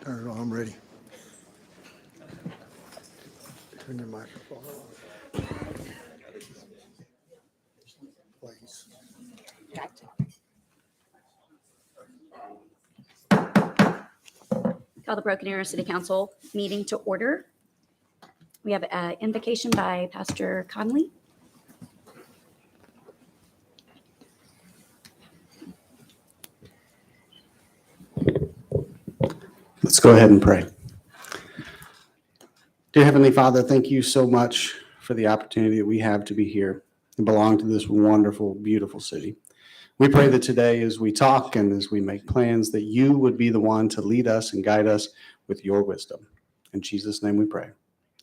Turn it on, I'm ready. Turn your microphone on. Please. Call the Broken Arrow City Council meeting to order. We have an invocation by Pastor Conley. Let's go ahead and pray. Dear Heavenly Father, thank you so much for the opportunity that we have to be here and belong to this wonderful, beautiful city. We pray that today as we talk and as we make plans, that you would be the one to lead us and guide us with your wisdom. In Jesus' name we pray.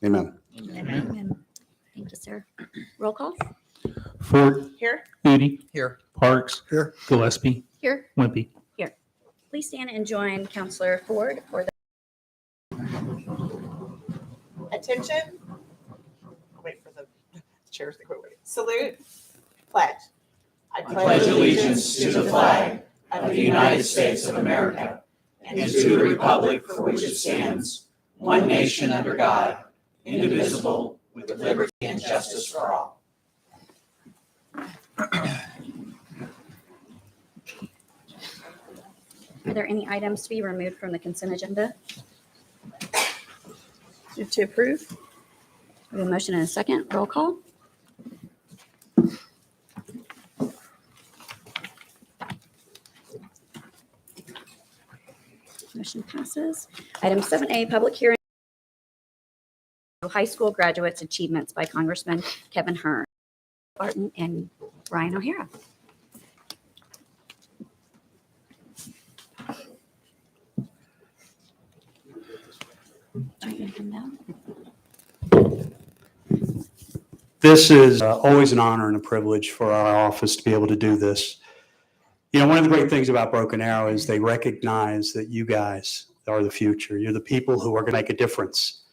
Amen. Amen. Thank you, sir. Roll call. Ford. Here. Moody. Here. Parks. Here. Gillespie. Here. Wimpy. Please stand and join Counselor Ford for the Attention. Wait for the chairs to go away. Salute. Pledge. I pledge allegiance to the flag of the United States of America and to the republic for which it stands, one nation under God, indivisible, with liberty and justice for all. Are there any items to be removed from the consent agenda? Move to approve. We have a motion and a second. Roll call. Motion passes. Item 7A, public hearing. High school graduates' achievements by Congressman Kevin Hern, Barton, and Brian O'Hara. This is always an honor and a privilege for our office to be able to do this. You know, one of the great things about Broken Arrow is they recognize that you guys are the future. You're the people who are going to make a difference.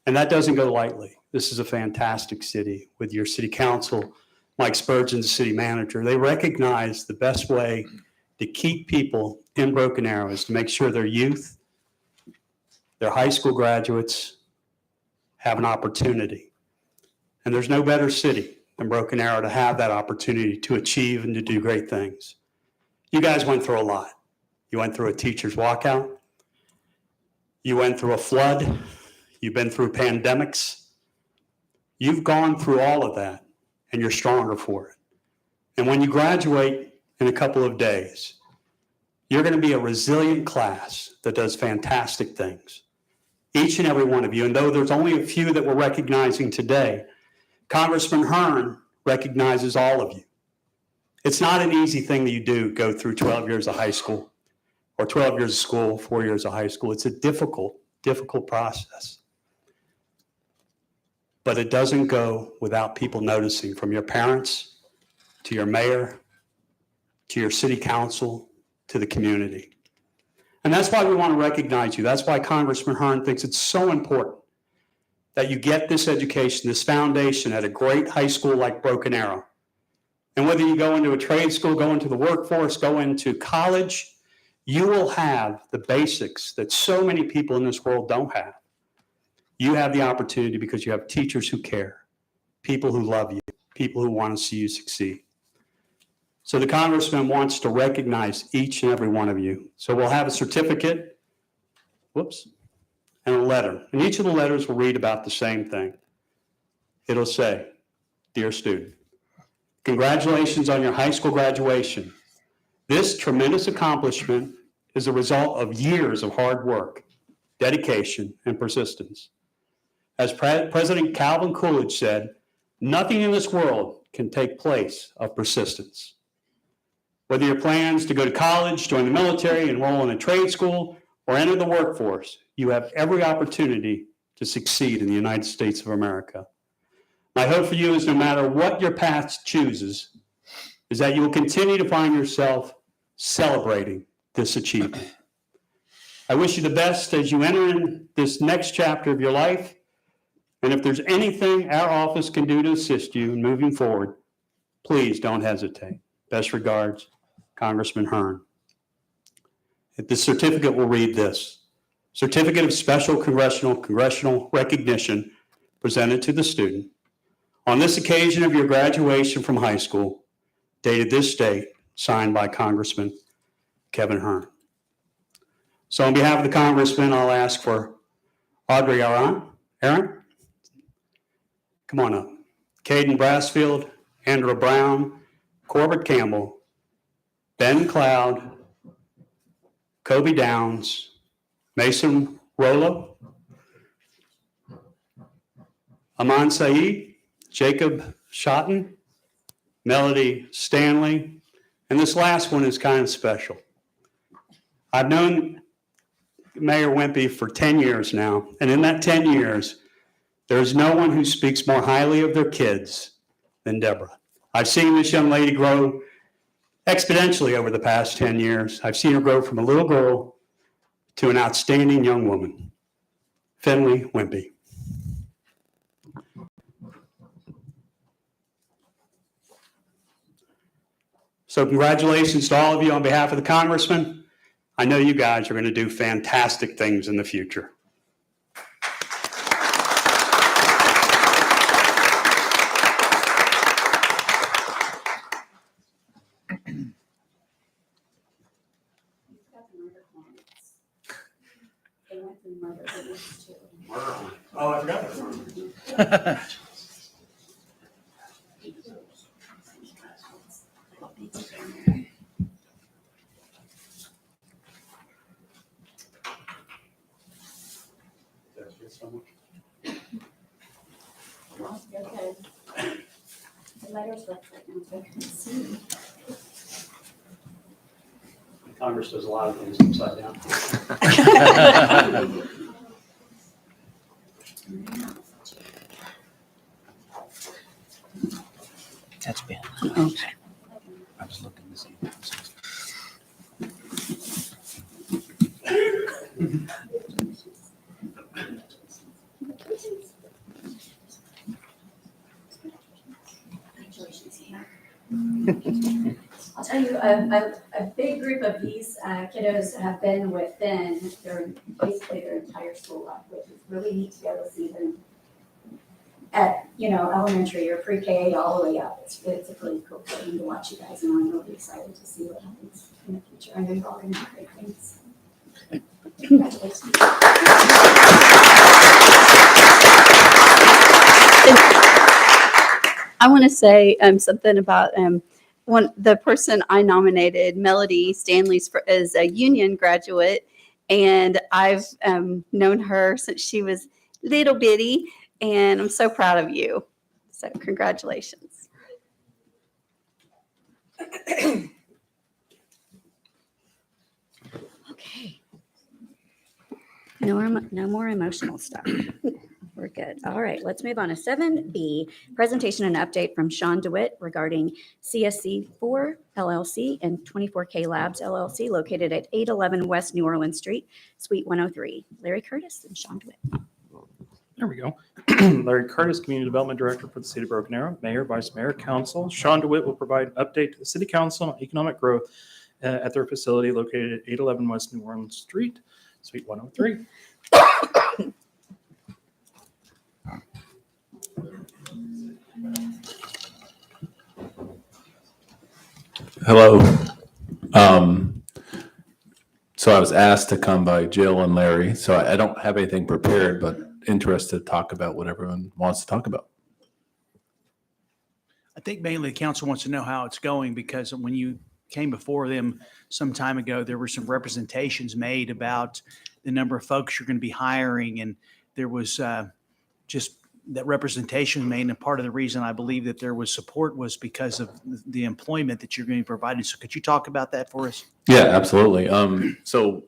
And that doesn't go lightly. This is a fantastic city with your city council, Mike Spurgeon, the city manager. They recognize the best way to keep people in Broken Arrow is to make sure their youth, their high school graduates have an opportunity. And there's no better city than Broken Arrow to have that opportunity to achieve and to do great things. You guys went through a lot. You went through a teacher's walkout. You went through a flood. You've been through pandemics. You've gone through all of that, and you're stronger for it. And when you graduate in a couple of days, you're going to be a resilient class that does fantastic things. Each and every one of you. And though there's only a few that we're recognizing today, Congressman Hern recognizes all of you. It's not an easy thing that you do, go through 12 years of high school or 12 years of school, 4 years of high school. It's a difficult process. But it doesn't go without people noticing, from your parents to your mayor to your city council to the community. And that's why we want to recognize you. That's why Congressman Hern thinks it's so important that you get this education, this foundation at a great high school like Broken Arrow. And whether you go into a trade school, go into the workforce, go into college, you will have the basics that so many people in this world don't have. You have the opportunity because you have teachers who care, people who love you, people who want to see you succeed. So the congressman wants to recognize each and every one of you. So we'll have a certificate, and a letter. And each of the letters will read about the same thing. It'll say, "Dear student, congratulations on your high school graduation. This tremendous accomplishment is a result of years of hard work, dedication, and persistence. As President Calvin Coolidge said, nothing in this world can take place of persistence. Whether your plans to go to college, join the military, enroll in a trade school, or enter the workforce, you have every opportunity to succeed in the United States of America. My hope for you is no matter what your path chooses, is that you will continue to find yourself celebrating this achievement. I wish you the best as you enter in this next chapter of your life. And if there's anything our office can do to assist you in moving forward, please don't hesitate. Best regards, Congressman Hern." The certificate will read this: certificate of special congressional recognition presented to the student on this occasion of your graduation from high school, dated this date, signed by Congressman Kevin Hern. So on behalf of the Congressman, I'll ask for Audrey Aaron. Come on up. Caden Brassfield, Andrew Brown, Corbett Campbell, Ben Cloud, Kobe Downs, Mason Rollo, Aman Saeed, Jacob Schotten, Melody Stanley, and this last one is kind of special. I've known Mayor Wimpy for 10 years now, and in that 10 years, there's no one who speaks more highly of their kids than Deborah. I've seen this young lady grow exponentially over the past 10 years. I've seen her grow from a little girl to an outstanding young woman. Finley Wimpy. So congratulations to all of you on behalf of the Congressman. I know you guys are going to do fantastic things in the future. Oh, I forgot that. You're good. The letters look right now, so I can see. Congress does a lot of things upside down. That's been. Okay. I was looking to see. I'll tell you, a big group of these kiddos have been with Ben basically their entire school life, which is really neat to be able to see them at, elementary or pre-K all the way up. It's a really cool thing to watch you guys, and I'm really excited to see what happens in the future. I know you're all going to do great things. Congratulations. I want to say something about the person I nominated, Melody Stanley, is a union graduate, and I've known her since she was little bitty, and I'm so proud of you. So congratulations. Okay. No more emotional stuff. We're good. All right, let's move on to 7B, presentation and update from Sean Dewitt regarding CSC 4 LLC and 24K Labs LLC located at 811 West New Orleans Street, Suite 103. Larry Curtis and Sean Dewitt. There we go. Larry Curtis, Community Development Director for the City of Broken Arrow, Mayor, Vice Mayor, Council. Sean Dewitt will provide an update to the City Council on economic growth at their facility located at 811 West New Orleans Street, Suite 103. Hello. So I was asked to come by Jill and Larry, so I don't have anything prepared, but interested to talk about what everyone wants to talk about. I think mainly the council wants to know how it's going, because when you came before them some time ago, there were some representations made about the number of folks you're going to be hiring, and there was just that representation made. And part of the reason I believe that there was support was because of the employment that you're going to be provided. So could you talk about that for us? Yeah, absolutely. So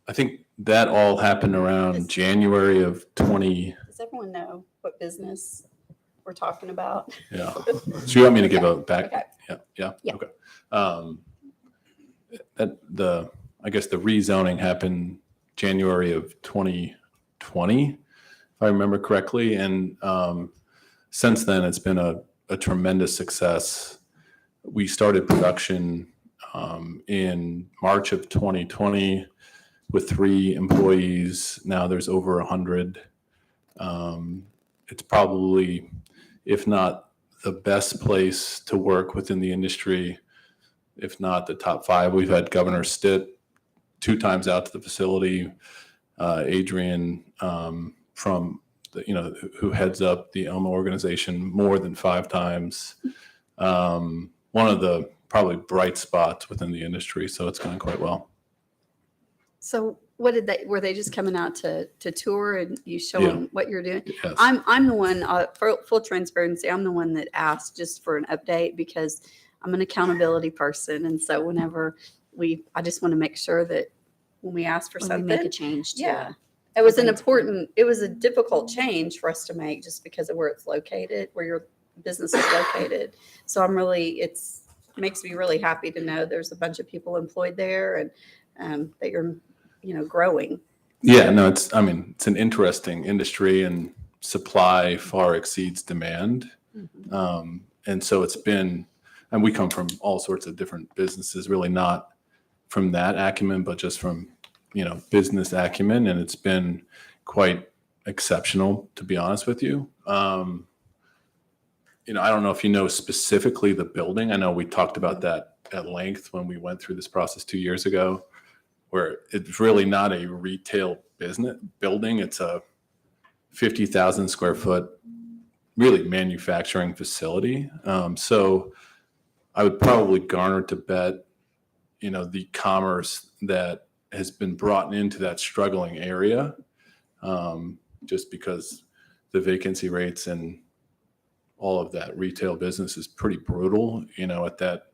I think that all happened around January of 20. Does everyone know what business we're talking about? Yeah. So you want me to give a back? Okay. Yeah. Yeah. Okay. I guess the rezoning happened January of 2020, if I remember correctly. And since then, it's been a tremendous success. We started production in March of 2020. with 3 employees. Now there's over 100. It's probably, if not the best place to work within the industry, if not the top 5. We've had Governor Stitt 2 times out to the facility. Adrian from who heads up the ELMA organization more than 5 times. One of the probably bright spots within the industry, so it's going quite well. So what were they just coming out to tour and you show Yeah. them what you're doing? Yes. I'm the one, for full transparency, I'm the one that asked just for an update because I'm an accountability person. And so whenever I just want to make sure that when we ask for When we something, make a change to. yeah, it was it was a difficult change for us to make just because of where it's located, where your business is located. So it makes me really happy to know there's a bunch of people employed there and that you're, growing. Yeah, no, it's an interesting industry, and supply far exceeds demand. And so it's been, and we come from all sorts of different businesses, really not from that acumen, but just from, business acumen. And it's been quite exceptional, to be honest with you. I don't know if you know specifically the building. I know we talked about that at length when we went through this process 2 years ago, where it's really not a retail business building. It's a 50,000 square foot, really manufacturing facility. So I would probably garner to bet, the commerce that has been brought into that struggling area, just because the vacancy rates and all of that retail business is pretty brutal, at that,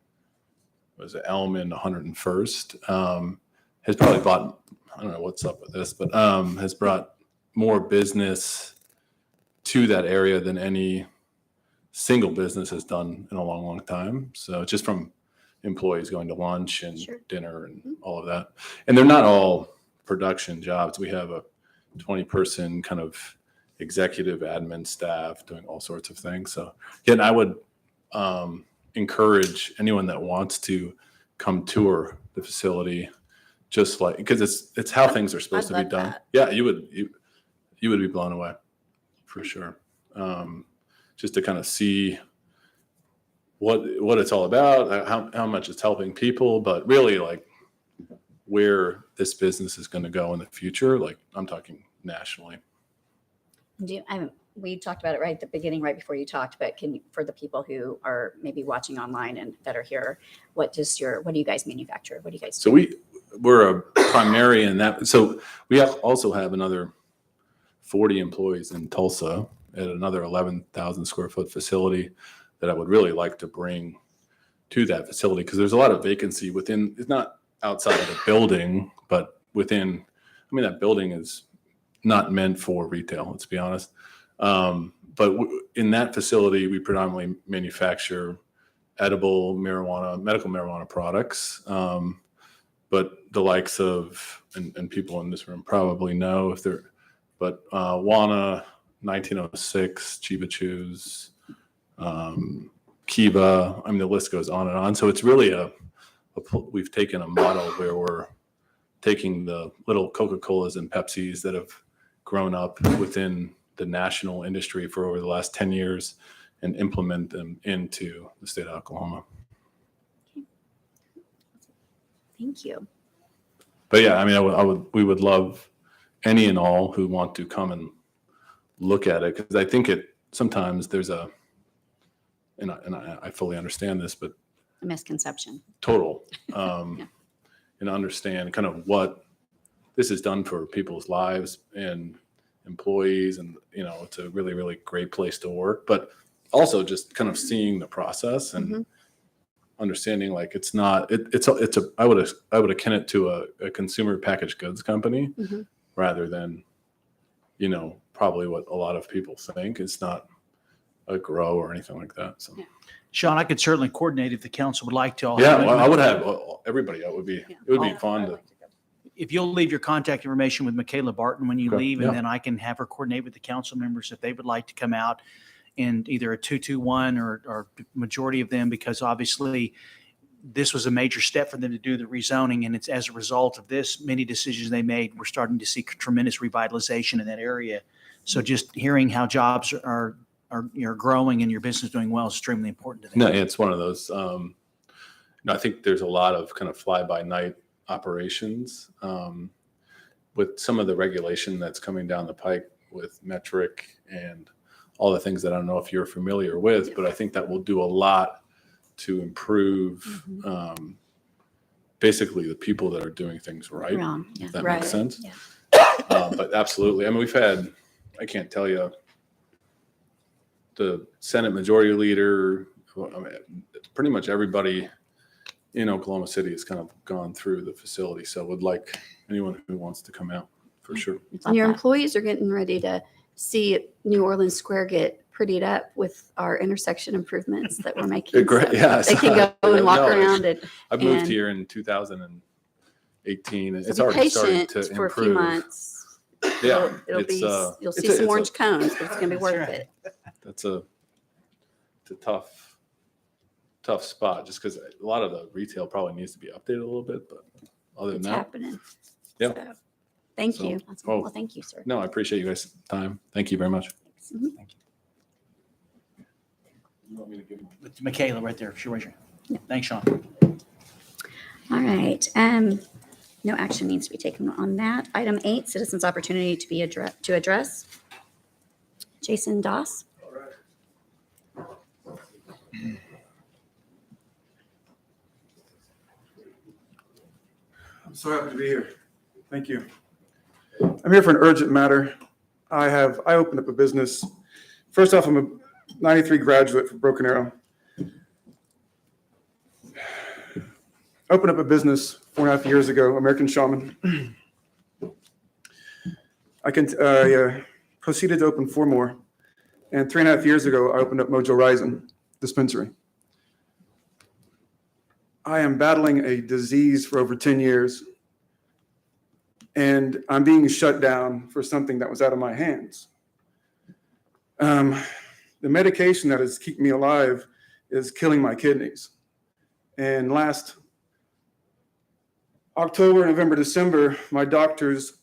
was it Elm and 101st, has probably bought, I don't know what's up with this, but has brought more business to that area than any single business has done in a long, long time. So just from employees going to lunch and Sure. dinner and all of that. And they're not all production jobs. We have a 20-person kind of executive admin staff doing all sorts of things. So again, I would encourage anyone that wants to come tour the facility, just like, because it's how things are supposed to be love done. that. Yeah, you would be blown away for sure. Just to kind of see what it's all about, how much it's helping people, but really like where this business is going to go in the future. Like I'm talking nationally. We talked about it right at the beginning, right before you talked, but for the people who are maybe watching online and that are here, what do you guys manufacture? What do you guys So do? we're a primary in that. So we also have another 40 employees in Tulsa at another 11,000 square foot facility that I would really like to bring to that facility, because there's a lot of vacancy within. It's not outside of the building, but within. That building is not meant for retail, let's be honest. But in that facility, we predominantly manufacture edible marijuana, medical marijuana products. But the likes of, and people in this room probably know if they're, but Wana, 1906, Chiba Chews, Kiva, the list goes on and on. So it's really we've taken a model where we're taking the little Coca-Colas and Pepsis that have grown up within the national industry for over the last 10 years and implement them into the state of Oklahoma. Thank you. But yeah, we would love any and all who want to come and look at it, because I think sometimes there's and I fully understand this, but A misconception. total, and understand kind of what this has done for people's lives and employees, and it's a really, really great place to work, but also just kind of seeing the process and understanding like it's I would akin it to a consumer packaged goods company rather than probably what a lot of people think. It's not a grow or anything like that. So Sean, I could certainly coordinate if the council would like to. I would have everybody. It would be fun to. If you'll leave your contact information with Michaela Barton when you Okay, leave, and yeah. then I can have her coordinate with the council members if they would like to come out in either a 2-2-1 or majority of them, because obviously this was a major step for them to do the rezoning. And it's as a result of this, many decisions they made, we're starting to see tremendous revitalization in that area. So just hearing how jobs are growing and your business doing well is extremely important to them. No, it's one of those. I think there's a lot of kind of fly-by-night operations with some of the regulation that's coming down the pike with metric and all the things that I don't know if you're familiar with, but I think that will do a lot to improve basically the people that are doing things right. If that makes sense. Yeah. But absolutely. I mean, we've had, I can't tell you, the Senate Majority Leader, I mean, pretty much everybody in Oklahoma City has kind of gone through the facility. So would like anyone who wants to come out for sure. And your employees are getting ready to see New Orleans Square get prettied up with our intersection improvements that we're making. Great. So Yeah, they can go and walk around it. I moved and- here in 2018 and So it's be already starting patient to for a few improve. months. Yeah, It'll it's, be, you'll it's see a- some it's orange a- cones, but it's going to be worth right. it. That's a tough spot just because a lot of the retail probably needs to be updated a little bit, but other than It's that, happening. Yeah. So, thank So, you. oh. Well, thank you, sir. no, I appreciate you guys' time. Thank you very much. Mhm. You want me to give them? With Michaela right there. Sure, raise your hand. Yeah. Thanks, Sean. All right. No action needs to be taken on that. Item 8, citizens' opportunity to address. Jason Doss. I'm so happy to be here. Thank you. I'm here for an urgent matter. I opened up a business. First off, I'm a 93 graduate from Broken Arrow. Opened up a business 4.5 years ago, American Shaman. I proceeded to open 4 more. And 3.5 years ago, I opened up Mojo Rising dispensary. I am battling a disease for over 10 years, and I'm being shut down for something that was out of my hands. The medication that is keeping me alive is killing my kidneys. And last October, November, December, my doctors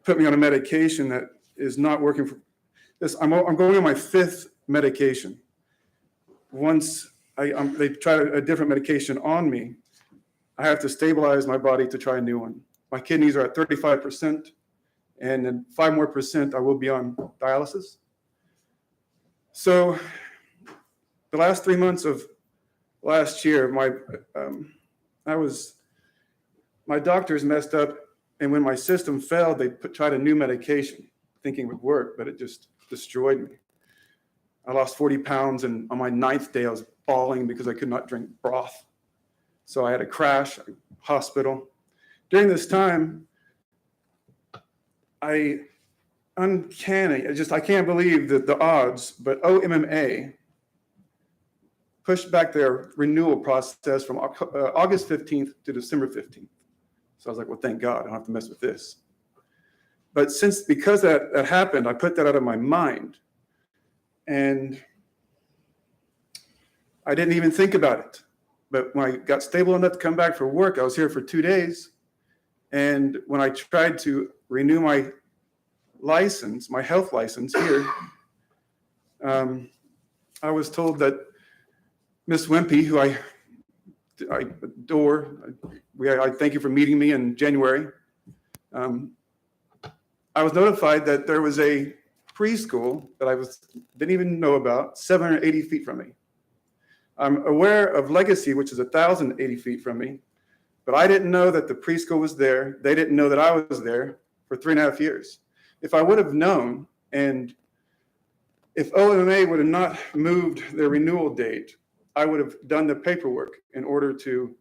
put me on a medication that is not working for this. I'm going on my 5th medication. Once they try a different medication on me, I have to stabilize my body to try a new one. My kidneys are at 35%, and in 5% more, I will be on dialysis. So the last 3 months of last year, my doctors messed up, and when my system failed, they tried a new medication, thinking it would work, but it just destroyed me. I lost 40 pounds, and on my 9th day, I was bawling because I could not drink broth. So I had a crash, hospital. During this time, I can't believe the odds, but OMMA pushed back their renewal process from August 15th to December 15th. So I was like, well, thank God, I don't have to mess with this. But because that happened, I put that out of my mind. And I didn't even think about it. But when I got stable enough to come back for work, I was here for 2 days. And when I tried to renew my license, my health license here, I was told that Miss Wimpy, who I adore, I thank you for meeting me in January. I was notified that there was a preschool that I didn't even know about, 780 feet from me. I'm aware of Legacy, which is 1,080 feet from me, but I didn't know that the preschool was there. They didn't know that I was there for 3.5 years. If I would have known, and if OMA would have not moved their renewal date, I would have done the paperwork in order to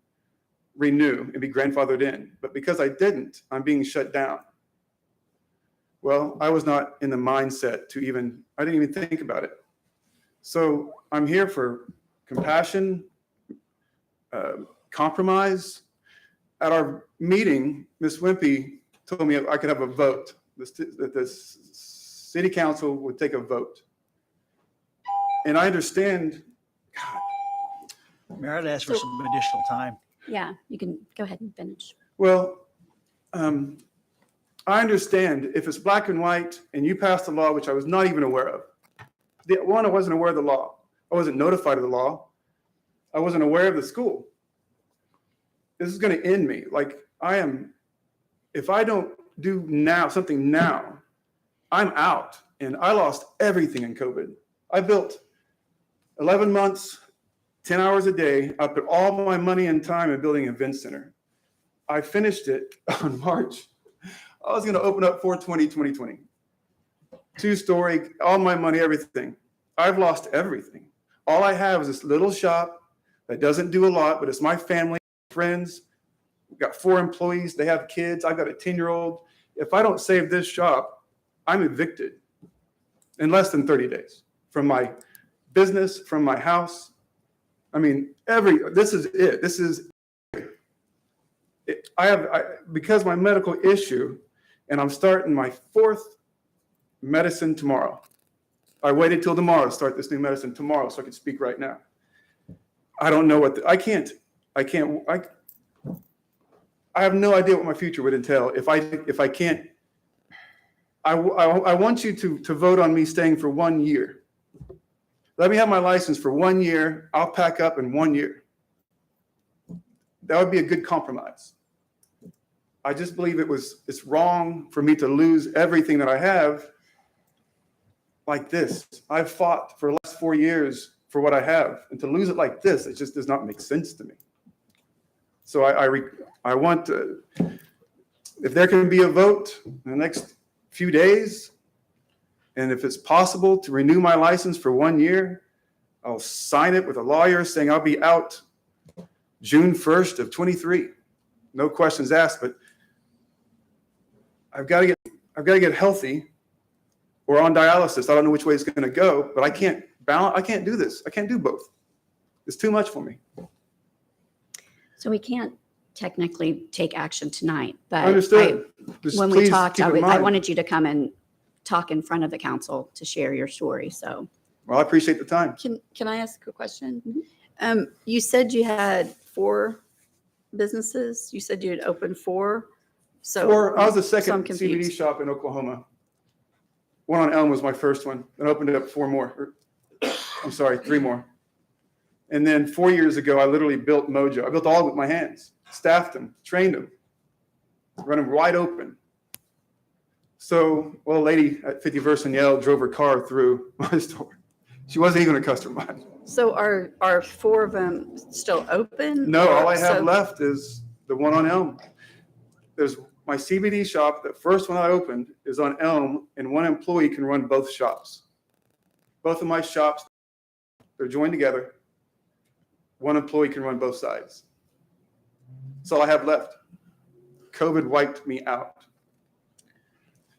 renew and be grandfathered in. But because I didn't, I'm being shut down. Well, I was not in the mindset I didn't even think about it. So I'm here for compassion, compromise. At our meeting, Ms. Wimpy told me I could have a vote, that the city council would take a vote. And I understand, God, Mayor, I'd ask for some additional time. Yeah, you can go ahead and finish. Well, I understand if it's black and white and you passed a law, which I was not even aware of. I wasn't aware of the law. I wasn't notified of the law. I wasn't aware of the school. This is going to end me. Like if I don't do something now, I'm out. And I lost everything in COVID. I built 11 months, 10 hours a day. I put all my money and time in building an event center. I finished it on March. I was going to open up 4/20/2020. 2-story, all my money, everything. I've lost everything. All I have is this little shop that doesn't do a lot, but it's my family, friends. We've got 4 employees. They have kids. I've got a 10-year-old. If I don't save this shop, I'm evicted in less than 30 days from my business, from my house. I mean, this is it. This is it. Because my medical issue, and I'm starting my 4th medicine tomorrow. I waited till tomorrow to start this new medicine tomorrow so I could speak right now. I don't know I have no idea what my future would entail if I can't. I want you to vote on me staying for 1 year. Let me have my license for 1 year. I'll pack up in 1 year. That would be a good compromise. I just believe it's wrong for me to lose everything that I have like this. I've fought for the last 4 years for what I have, and to lose it like this, it just does not make sense to me. So I want to, if there can be a vote in the next few days, and if it's possible to renew my license for 1 year, I'll sign it with a lawyer saying I'll be out June 1st of 23. No questions asked, but I've got to get healthy or on dialysis. I don't know which way it's going to go, but I can't do this. I can't do both. It's too much for me. So we can't technically take action tonight, but Understood. when we talked, I wanted you to come and talk in front of the council to share your story. So, Well, I appreciate the time. can I ask a question? You said you had 4 businesses. You said you had opened 4. So I was the so I'm second confused. CBD shop in Oklahoma. One on Elm was my first one. Then opened up 4 more. I'm sorry, 3 more. And then 4 years ago, I literally built Mojo. I built all with my hands, staffed them, trained them, run them wide open. So, well, a lady at 51st and Yale drove her car through my store. She wasn't even a customer of mine. So are 4 of them still open? No, all Or- I have so- left is the one on Elm. There's my CBD shop, the first one I opened is on Elm, and one employee can run both shops. Both of my shops, they're joined together. One employee can run both sides. That's all I have left. COVID wiped me out.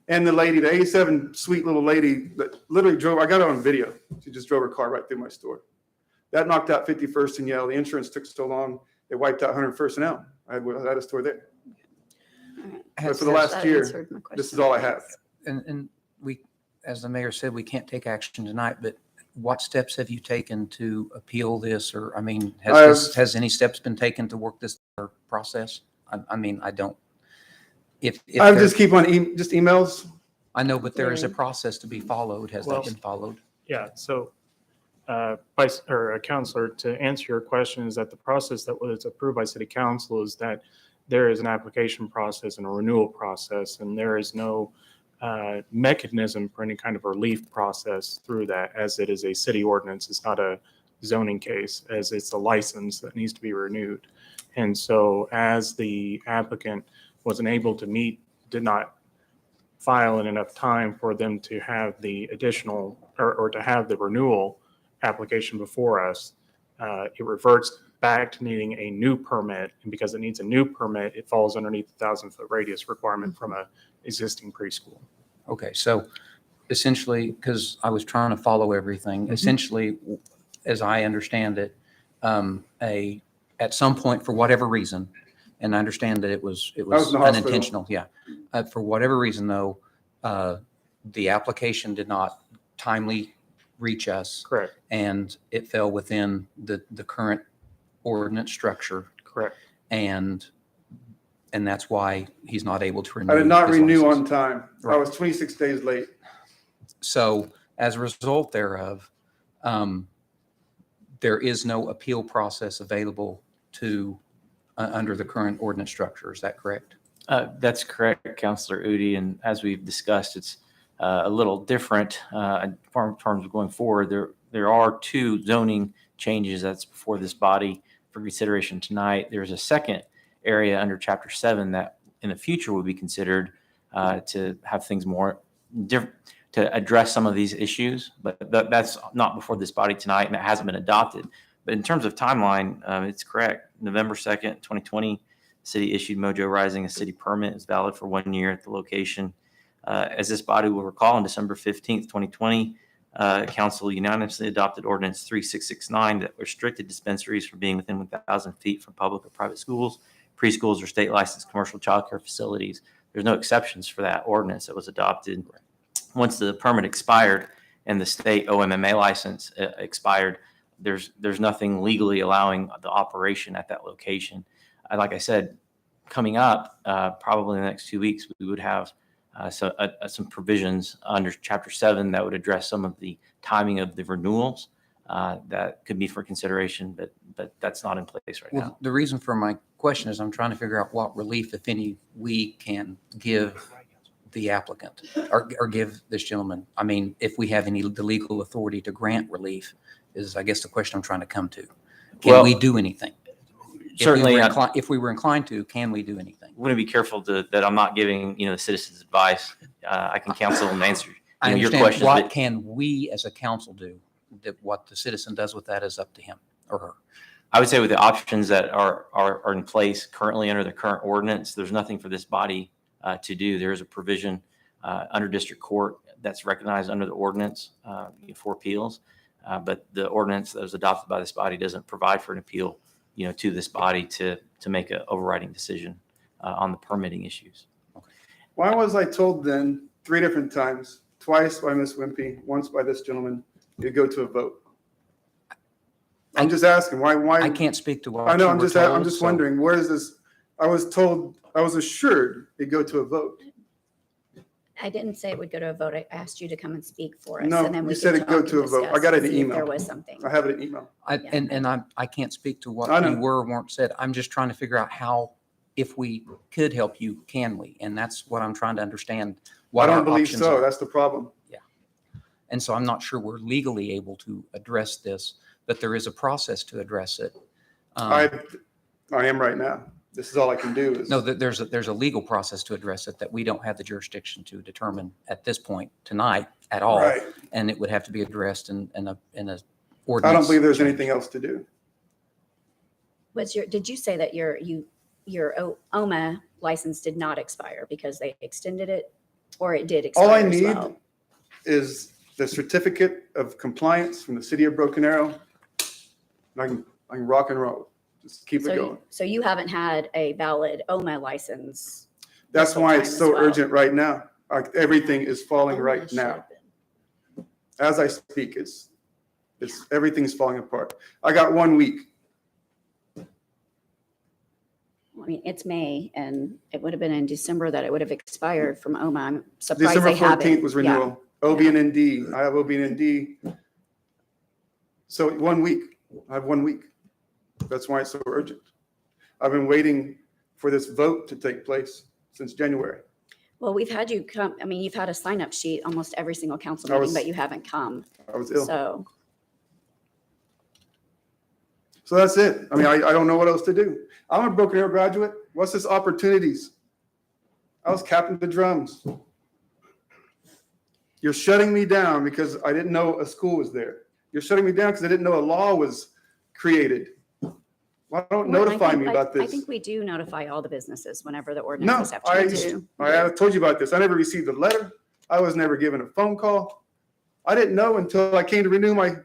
And the lady, the 87 sweet little lady that literally drove, I got it on video. She just drove her car right through my store. That knocked out 51st and Yale. The insurance took so long, it wiped out 101st and Elm. I had a store there. But for the last That year, answered my this is question. all I have. And we, as the mayor said, we can't take action tonight, but what steps have you taken to appeal this? Or, I mean, has any steps been taken to work this process? I mean, I don't. If I there- just keep on just emails. I know, but there is a Yeah. process to be followed. Has Well- that been followed? Yeah, so, Counselor, to answer your question is that the process that was approved by City Council is that there is an application process and a renewal process, and there is no mechanism for any kind of relief process through that, as it is a city ordinance. It's not a zoning case, as it's a license that needs to be renewed. And so as the applicant wasn't able to meet, did not file in enough time for them to have the additional or to have the renewal application before us, it reverts back to needing a new permit. And because it needs a new permit, it falls underneath the 1,000-foot radius requirement from a existing preschool. Okay, so essentially, because I was trying to follow everything, essentially, as I understand it, at some point, for whatever reason, and I understand that it was was in the hospital. unintentional, yeah. For whatever reason, though, the application did not timely reach us, Correct. and it fell within the current ordinance structure, Correct. and that's why he's not able to renew. I did not his renew on license. time. I Right. was 26 days late. So as a result thereof, there is no appeal process available to, under the current ordinance structure. Is that correct? That's correct, Councilor Udi. And as we've discussed, it's a little different in terms of going forward. There are two zoning changes that's before this body for consideration tonight. There's a second area under Chapter 7 that in the future would be considered to have things more different, to address some of these issues. But that's not before this body tonight, and it hasn't been adopted. But in terms of timeline, it's correct. November 2nd, 2020, city issued Mojo Rising a city permit. It's valid for 1 year at the location. As this body will recall, on December 15th, 2020, council unanimously adopted Ordinance 3669 that restricted dispensaries from being within 1,000 feet from public or private schools, preschools, or state licensed commercial childcare facilities. There's no exceptions for that ordinance that was adopted. Once the permit expired and the state OMMA license expired, there's nothing legally allowing the operation at that location. Like I said, coming up, probably in the next 2 weeks, we would have some provisions under Chapter 7 that would address some of the timing of the renewals that could be for consideration, but that's not in place right now. Well, the reason for my question is I'm trying to figure out what relief, if any, we can give the applicant or give this gentleman. I mean, if we have the legal authority to grant relief is, I guess, the question I'm trying to come to. Can we do anything? Certainly, If we were inclined to, can we do anything? I'm going to be careful that I'm not giving the citizens advice. I can counsel and answer I your understand. questions. What but can we as a council do? That what the citizen does with that is up to him or her. I would say with the options that are in place currently under the current ordinance, there's nothing for this body to do. There is a provision under district court that's recognized under the ordinance for appeals, but the ordinance that was adopted by this body doesn't provide for an appeal to this body to make an overriding decision on the permitting issues. Why was I told then 3 different times, twice by Ms. Wimpy, once by this gentleman, to go to a vote? I'm just asking why. I can't speak to what I know. you I'm were just told, so- wondering, where is this? I was told, I was assured it'd go to a vote. I didn't say it would go to a vote. I asked you to come and speak for us. No, and then you we said could it'd go talk to and a vote. I discuss got and an see if email. There was something. I have it in email. I can't speak to what I know. you were or weren't said. I'm just trying to figure out how, if we could help you, can we? And that's what I'm trying to understand. I What our don't believe options so. are. That's the problem. And so I'm not sure we're legally able to address this, but there is a process to address it. I am right now. This is all I can do is. No, there's a legal process to address it that we don't have the jurisdiction to determine at this point tonight at all. Right. And it would have to be addressed in a ordinance. I don't believe there's change. anything else to do. Did you say that your OMA license did not expire because they extended it, or it did expire All I as need well? is the certificate of compliance from the city of Broken Arrow. And I can rock and roll. Just keep it going. So you haven't had a valid OMA license? That's full why time it's as so well. urgent right now. Everything is falling OMA right should now. have been. As I speak, it's everything's falling apart. I got 1 week. I mean, it's May, and it would have been in December that it would have expired from OMA. I'm surprised December they haven't. 14th was Yeah. renewal. OB and ND. I have OB and ND. So 1 week. I have 1 week. That's why it's so urgent. I've been waiting for this vote to take place since January. Well, we've had you come, I mean, you've had a sign-up sheet almost every single council I meeting, was- but you haven't come. I was ill. So, So that's it. I mean, I don't know what else to do. I'm a Broken Arrow graduate. What's this opportunities? I was captain the drums. You're shutting me down because I didn't know a school was there. You're shutting me down because I didn't know a law was created. Why don't Well, notify me about I this? think we do notify all the businesses whenever the No, ordinances have I changed. have told you about this. I never received a letter. I was never given a phone call. I didn't know until I came to renew my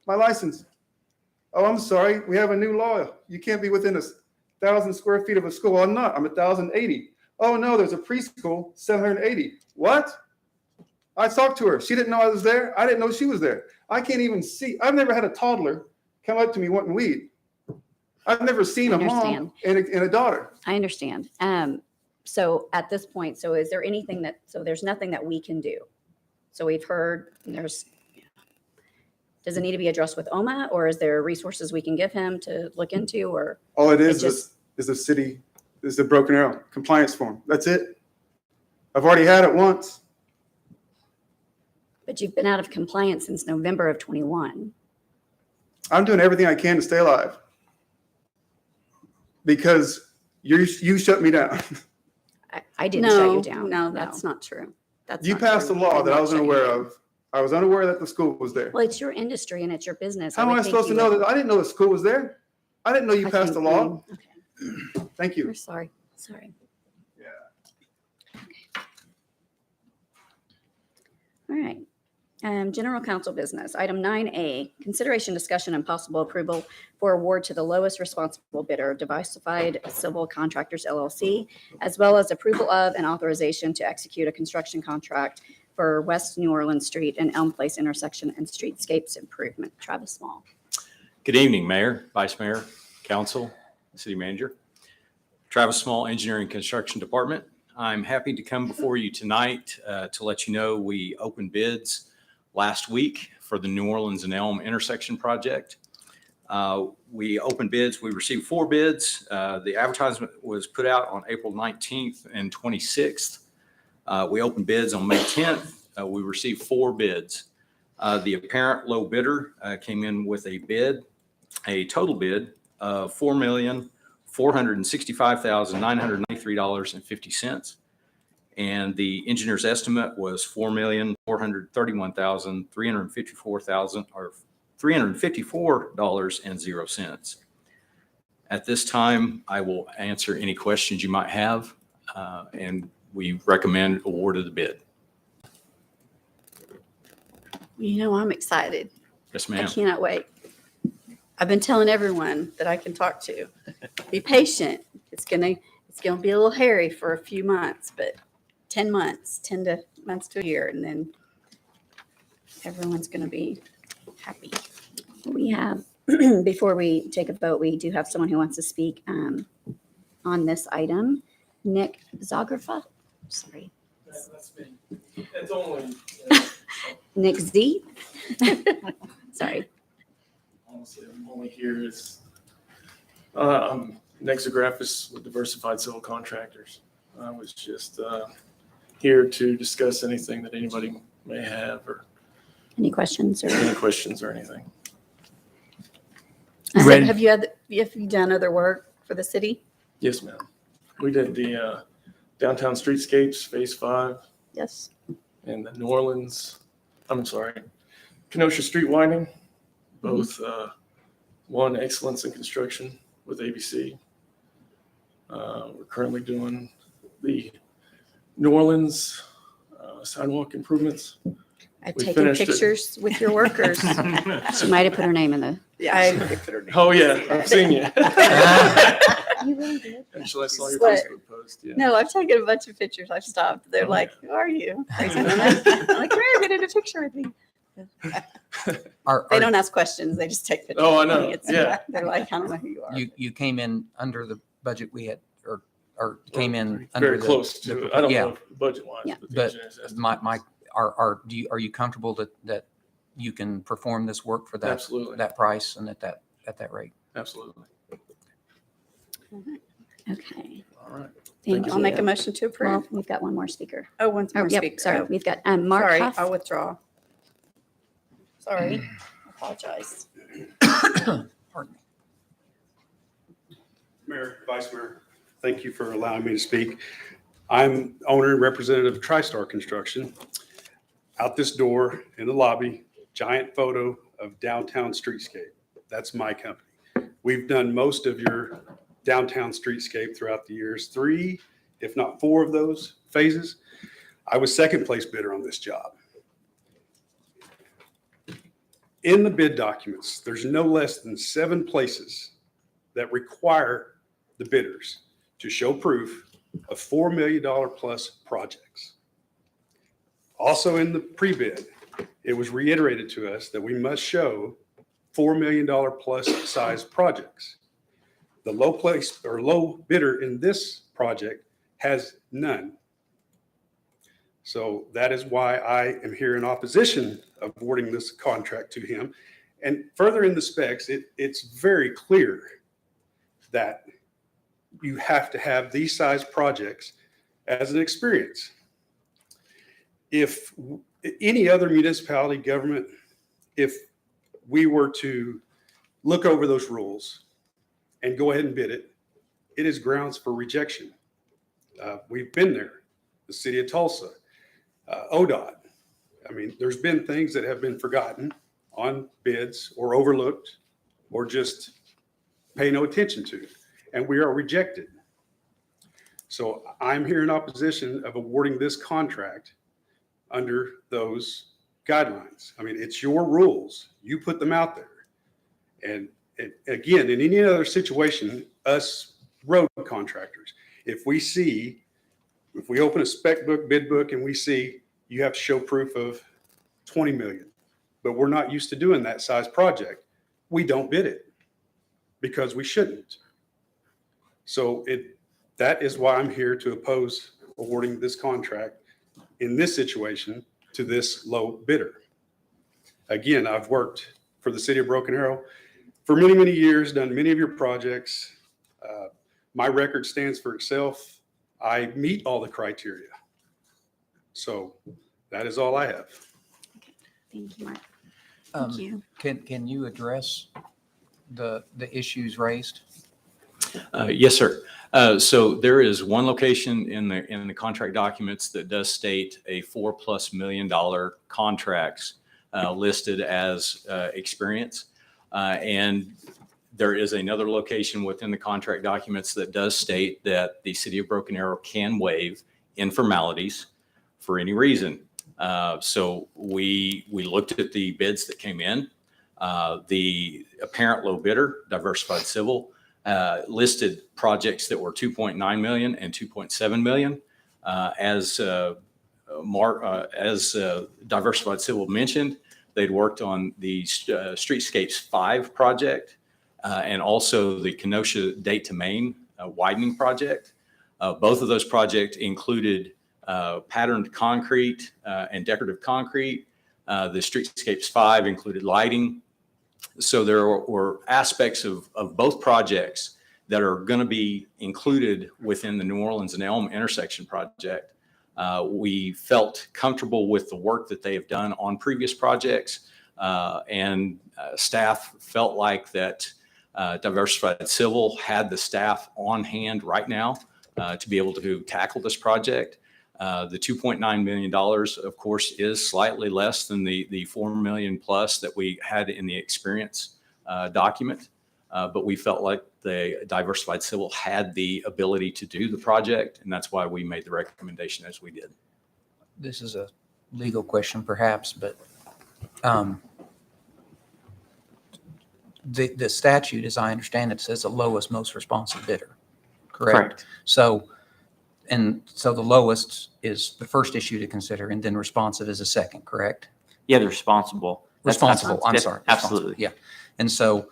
license. Oh, I'm sorry. We have a new law. You can't be within 1,000 square feet of a school. Well, I'm not. I'm 1,080. Oh, no, there's a preschool, 780. What? I talked to her. She didn't know I was there. I didn't know she was there. I can't even see. I've never had a toddler come up to me wanting weed. I've never seen a mom Understand. and a daughter. I understand. So at this point, so is there anything that, so there's nothing that we can do? So we've heard does it need to be addressed with OMA, or is there resources we can give him to look into, or? All it is just- is the city, is the Broken Arrow compliance form. That's it. I've already had it once. But you've been out of compliance since November of 21. I'm doing everything I can to stay alive. Because you shut me down. I didn't shut No, you down. no, that's not true. That's You not passed a true. law I'm that I not was shutting unaware you down. of. I was unaware that the school was there. Well, it's your industry and it's your business. How am I supposed to know that? I didn't know the school was there. I didn't know you passed the law. Okay, Thank you. we're sorry. Sorry. Yeah. All right. General counsel business. Item 9A, consideration, discussion, and possible approval for award to the lowest responsible bidder, Diversified Civil Contractors LLC, as well as approval of and authorization to execute a construction contract for West New Orleans Street and Elm Place intersection and streetscapes improvement. Travis Small. Good evening, Mayor, Vice Mayor, Council, City Manager. Travis Small, Engineering Construction Department. I'm happy to come before you tonight to let you know we opened bids last week for the New Orleans and Elm intersection project. We opened bids. We received 4 bids. The advertisement was put out on April 19th and 26th. We opened bids on May 10th. We received 4 bids. The apparent low bidder came in with a total bid of $4,465,993.50. And the engineer's estimate was $354,000. At this time, I will answer any questions you might have, and we recommend award of the bid. You know, I'm excited. Yes, I ma'am. cannot wait. I've been telling everyone that I can talk to, be patient. It's gonna be a little hairy for a few months, but 10 months to a year, and then everyone's gonna be happy. We have, before we take a vote, we do have someone who wants to speak on this item. Nick Zografa, sorry. That's me. It's only, Nick Z. Sorry. honestly, I'm only here is, I'm Nick Zagrafis with Diversified Civil Contractors. I was just here to discuss anything that anybody may have or Any questions or? any questions or anything. Ready. Have you done other work for the city? Yes, ma'am. We did the downtown streetscapes, Phase 5, Yes. and the New Orleans, Kenosha Street widening, both won excellence in construction with ABC. We're currently doing the New Orleans sidewalk improvements. I've We taken finished it. pictures with your workers. She might have put her name in the. Oh, yeah, I've seen you. You really did? Actually, I saw your Sweat. Facebook post, yeah. No, I've taken a bunch of pictures. I've stopped. They're like, who are you? Crazy woman. I'm like, come here, get in a picture with me. They don't ask questions. They just take pictures. Oh, I with me. know. It's- Yeah. They're like, I don't know who you are. You came in under the budget we had, or came in under Very the. close to it. I don't yeah. know budget-wise, Yeah. but the But engineer's estimate. are you comfortable that you can perform this work for that, Absolutely, that price and at that rate? absolutely. Okay. All right. Thank I'll make a you. motion to Well, approve. we've got one more speaker. Oh, one Oh, more yep, speaker. sorry. Oh, We've got Mark Sorry, Huff. I'll withdraw. Sorry, I apologize. Pardon me. Mayor, Vice Mayor, thank you for allowing me to speak. I'm owner and representative of TriStar Construction. Out this door in the lobby, giant photo of downtown streetscape. That's my company. We've done most of your downtown streetscape throughout the years, 3, if not 4 of those phases. I was second place bidder on this job. In the bid documents, there's no less than 7 places that require the bidders to show proof of $4 million plus projects. Also in the pre-bid, it was reiterated to us that we must show $4 million plus size projects. The low bidder in this project has none. So that is why I am here in opposition of awarding this contract to him. And further in the specs, it's very clear that you have to have these size projects as an experience. If any other municipality government, if we were to look over those rules and go ahead and bid it, it is grounds for rejection. We've been there, the city of Tulsa, ODOT. I mean, there's been things that have been forgotten on bids or overlooked or just pay no attention to, and we are rejected. So I'm here in opposition of awarding this contract under those guidelines. I mean, it's your rules. You put them out there. And again, in any other situation, us road contractors, if we open a spec book, bid book, and we see you have to show proof of 20 million, but we're not used to doing that size project, we don't bid it because we shouldn't. So that is why I'm here to oppose awarding this contract in this situation to this low bidder. Again, I've worked for the city of Broken Arrow for many, many years, done many of your projects. My record stands for itself. I meet all the criteria. So that is all I have. Thank you, Mark. Thank you. Can you address the issues raised? Yes, sir. So there is one location in the contract documents that does state a $4+ million contracts listed as experience. And there is another location within the contract documents that does state that the city of Broken Arrow can waive informalities for any reason. So we looked at the bids that came in. The apparent low bidder, Diversified Civil, listed projects that were 2.9 million and 2.7 million. As Diversified Civil mentioned, they'd worked on the Streetscapes 5 project and also the Kenosha Date to Maine widening project. Both of those projects included patterned concrete and decorative concrete. The Streetscapes 5 included lighting. So there were aspects of both projects that are going to be included within the New Orleans and Elm intersection project. We felt comfortable with the work that they have done on previous projects, and staff felt like that Diversified Civil had the staff on hand right now to be able to tackle this project. The $2.9 million, of course, is slightly less than the $4 million plus that we had in the experience document. But we felt like the Diversified Civil had the ability to do the project, and that's why we made the recommendation as we did. This is a legal question perhaps, but the statute, as I understand it, says the lowest most responsive bidder, correct? So the lowest is the first issue to consider, and then responsive is a second, correct? Yeah, they're responsible. Responsible, I'm sorry. Absolutely. Yeah. And so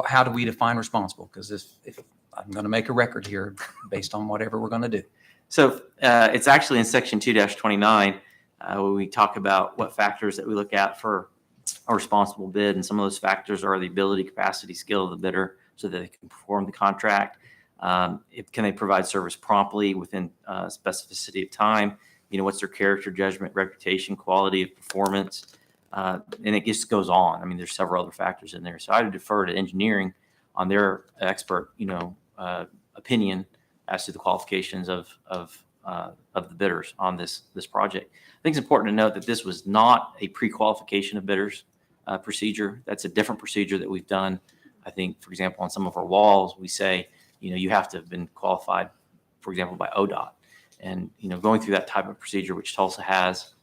how do we define responsible? Because if I'm going to make a record here based on whatever we're going to do. So it's actually in section 2-29 where we talk about what factors that we look at for a responsible bid. And some of those factors are the ability, capacity, skill of the bidder so that they can perform the contract. Can they provide service promptly within specificity of time? What's their character, judgment, reputation, quality of performance? And it just goes on. I mean, there's several other factors in there. So I would defer to engineering on their expert, opinion as to the qualifications of the bidders on this project. I think it's important to note that this was not a pre-qualification of bidders procedure. That's a different procedure that we've done. I think, for example, on some of our walls, we say, you have to have been qualified, for example, by ODOT. And, going through that type of procedure, which Tulsa has,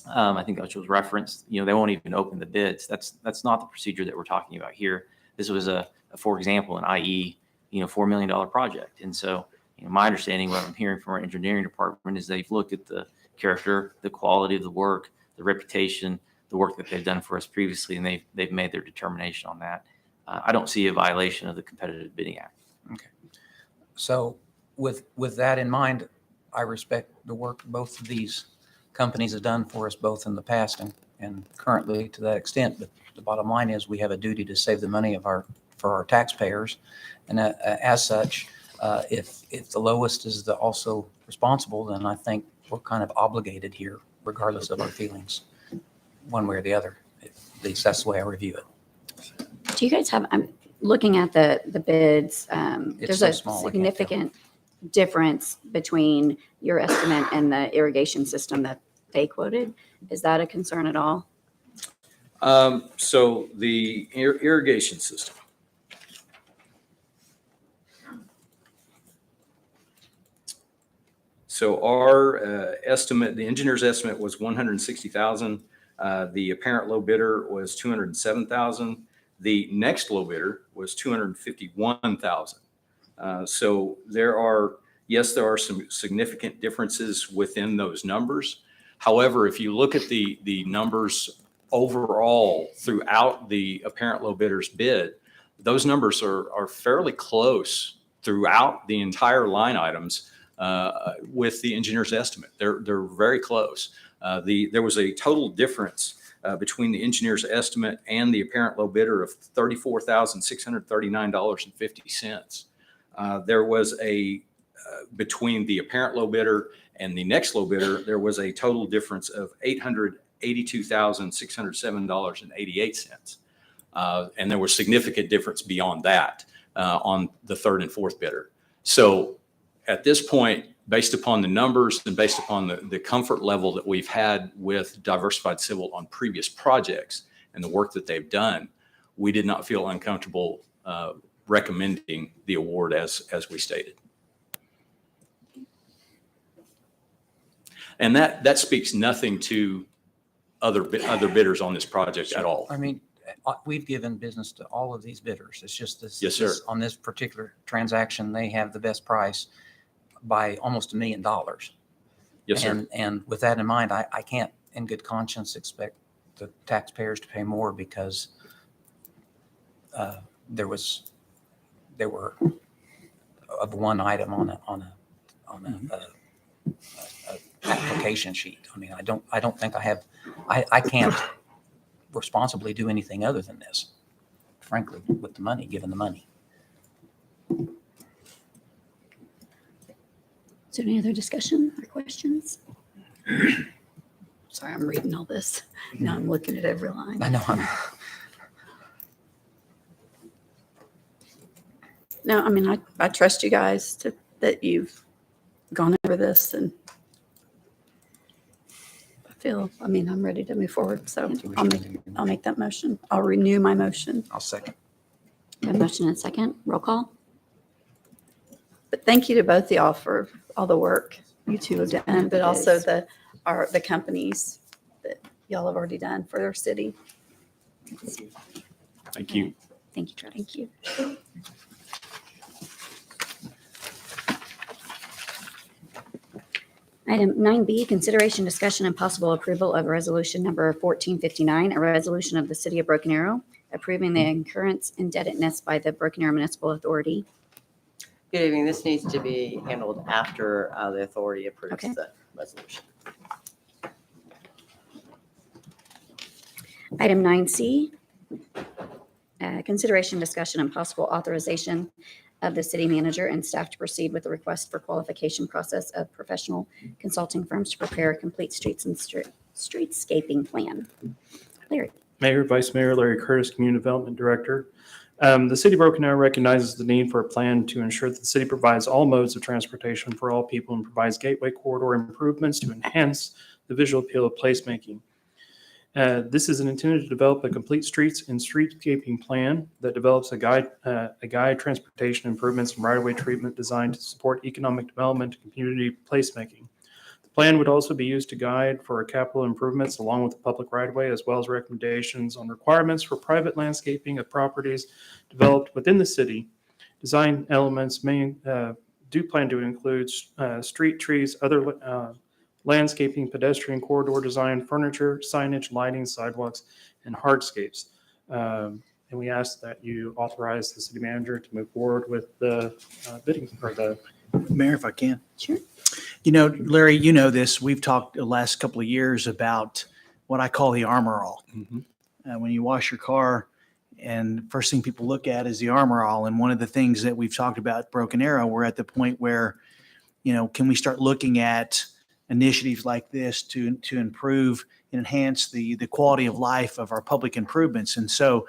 I think that was referenced, they won't even open the bids. That's not the procedure that we're talking about here. This was for example, an IE, $4 million project. And so, my understanding, what I'm hearing from our engineering department is they've looked at the character, the quality of the work, the reputation, the work that they've done for us previously, and they've made their determination on that. I don't see a violation of the Competitive Bidding Act. So with that in mind, I respect the work both of these companies have done for us both in the past and currently to that extent. But the bottom line is we have a duty to save the money for our taxpayers. And as such, if the lowest is also responsible, then I think we're kind of obligated here, regardless of our feelings, one way or the other. At least that's the way I review it. Do you guys have, I'm looking at the bids, there's so a small, I can't tell. significant difference between your estimate and the irrigation system that they quoted. Is that a concern at all? So the irrigation system. So our estimate, the engineer's estimate was 160,000. The apparent low bidder was 207,000. The next low bidder was 251,000. So there are some significant differences within those numbers. However, if you look at the numbers overall throughout the apparent low bidder's bid, those numbers are fairly close throughout the entire line items with the engineer's estimate. They're very close. There was a total difference between the engineer's estimate and the apparent low bidder of $34,639.50. There was between the apparent low bidder and the next low bidder, there was a total difference of $882,607.88. And there was significant difference beyond that on the third and fourth bidder. So at this point, based upon the numbers and based upon the comfort level that we've had with Diversified Civil on previous projects and the work that they've done, we did not feel uncomfortable recommending the award as we stated. And that speaks nothing to other bidders on this project at all. I mean, we've given business to all of these bidders. It's just this. Yes, sir. On this particular transaction, they have the best price by almost $1 million. Yes, sir. And with that in mind, I can't in good conscience expect the taxpayers to pay more because there were of one item on a application sheet. I mean, I don't think I can't responsibly do anything other than this, frankly, with the money, given the money. Is there any other discussion or questions? Sorry, I'm reading all this. Now I'm looking at every line. I know. No, I mean, I trust you guys that you've gone over this, and I'm ready to move forward. So I'll make that motion. I'll renew my motion. I'll second. A motion and second. Roll call. But thank you to both of y'all for all the work you two have done, but also the companies that y'all have already done for their city. Thank you. Thank you, Trevor. Thank you. Item 9B, consideration, discussion, and possible approval of resolution number 1459, a resolution of the City of Broken Arrow approving the incurrence indebtedness by the Broken Arrow Municipal Authority. Good evening. This needs to be handled after the authority approves Okay. the resolution. Item 9C, consideration, discussion, and possible authorization of the city manager and staff to proceed with the request for qualification process of professional consulting firms to prepare a complete streets and streetscaping plan. Larry. Mayor, Vice Mayor Larry Curtis, Community Development Director. The City of Broken Arrow recognizes the need for a plan to ensure that the city provides all modes of transportation for all people and provides gateway corridor improvements to enhance the visual appeal of placemaking. This is intended to develop a complete streets and streetscaping plan that develops a guide transportation improvements and right-of-way treatment designed to support economic development and community placemaking. The plan would also be used to guide for capital improvements along with the public right-of-way, as well as recommendations on requirements for private landscaping of properties developed within the city. Design elements do plan to include street trees, other landscaping, pedestrian corridor design, furniture, signage, lighting, sidewalks, and hardscapes. And and we ask that you authorize the city manager to move forward with the bidding or the. Mayor, if I can. Sure. You know, Larry, you know this, we've talked the last couple of years about what I call the armor all. When you wash your car and first thing people look at is the armor all. And one of the things that we've talked about at Broken Arrow, we're at the point where, you know, can we start looking at initiatives like this to improve and enhance the quality of life of our public improvements? And so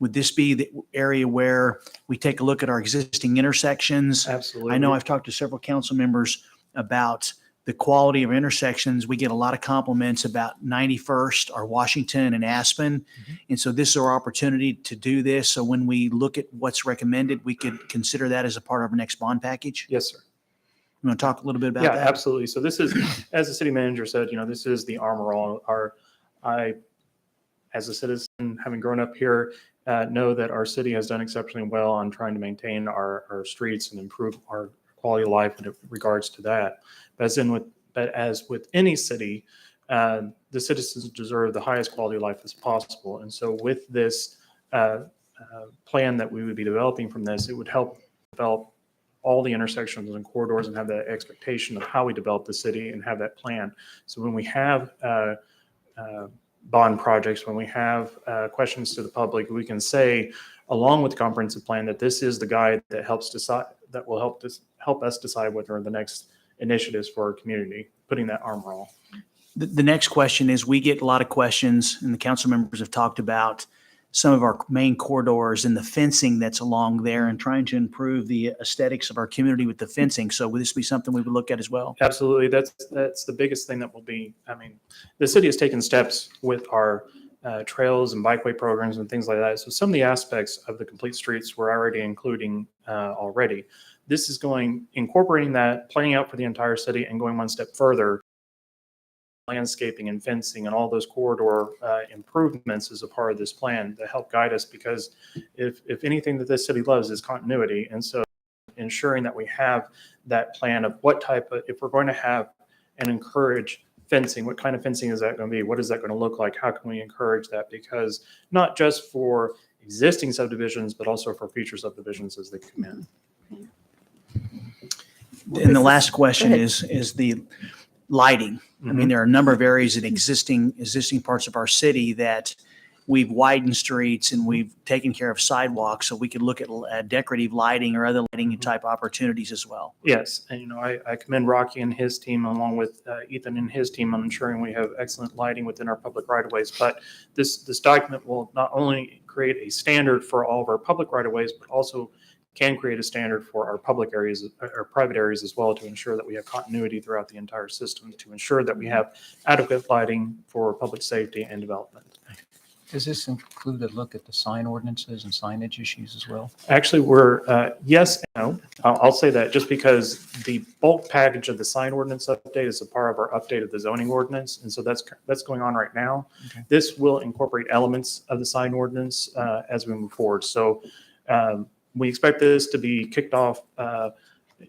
would this be the area where we take a look at our existing intersections? Absolutely. I know I've talked to several council members about the quality of intersections. We get a lot of compliments about 91st or Washington and Aspen. And so this is our opportunity to do this. So when we look at what's recommended, we could consider that as a part of our next bond package. Yes, sir. You want to talk a little bit about Yeah, that? absolutely. So this is, as the city manager said, you know, this is the armor all. I, as a citizen, having grown up here, know that our city has done exceptionally well on trying to maintain our streets and improve our quality of life in regards to that. But as with any city, the citizens deserve the highest quality of life as possible. And so with this plan that we would be developing from this, it would help develop all the intersections and corridors and have that expectation of how we develop the city and have that plan. So when we have bond projects, when we have questions to the public, we can say, along with the comprehensive plan, that this is the guide that helps decide, that will help us decide what are the next initiatives for our community, putting that armor all. The next question is, we get a lot of questions, and the council members have talked about some of our main corridors and the fencing that's along there and trying to improve the aesthetics of our community with the fencing. So would this be something we would look at as well? Absolutely. That's the biggest thing that will be, I mean, the city has taken steps with our trails and bikeway programs and things like that. So some of the aspects of the complete streets we're already including already. This is incorporating that, planning out for the entire city and going one step further. Landscaping and fencing and all those corridor improvements is a part of this plan to help guide us, because if anything that this city loves is continuity. And so ensuring that we have that plan of what type of, if we're going to have and encourage fencing, what kind of fencing is that going to be? What is that going to look like? How can we encourage that? Because not just for existing subdivisions, but also for future subdivisions as they come in. And the last question is the lighting. I mean, there are a number of areas in existing parts of our city that we've widened streets and we've taken care of sidewalks, so we could look at decorative lighting or other lighting type opportunities as well. Yes, and you know, I commend Rocky and his team, along with Ethan and his team, on ensuring we have excellent lighting within our public right-of-ways. But this document will not only create a standard for all of our public right-of-ways, but also can create a standard for our public areas or private areas as well, to ensure that we have continuity throughout the entire system, to ensure that we have adequate lighting for public safety and development. Does this include a look at the sign ordinances and signage issues as well? Actually, we're, yes and no. I'll say that just because the bulk package of the sign ordinance update is a part of our update of the zoning ordinance. And so that's going on right now. Okay. This will incorporate elements of the sign ordinance as we move forward. So we expect this to be kicked off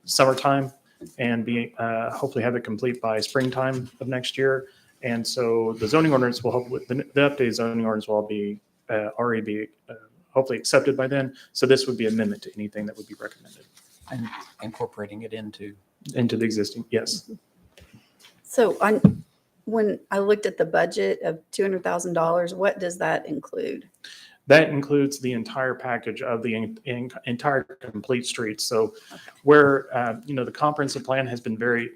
summertime and be hopefully have it complete by springtime of next year. And so the zoning ordinance will hopefully, the updated zoning ordinance will be already be hopefully accepted by then. So this would be amendment to anything that would be recommended. And incorporating it into Into the existing, yes. So when I looked at the budget of $200,000, what does that include? That includes the entire package of the entire complete streets. So where, the comprehensive plan has been very,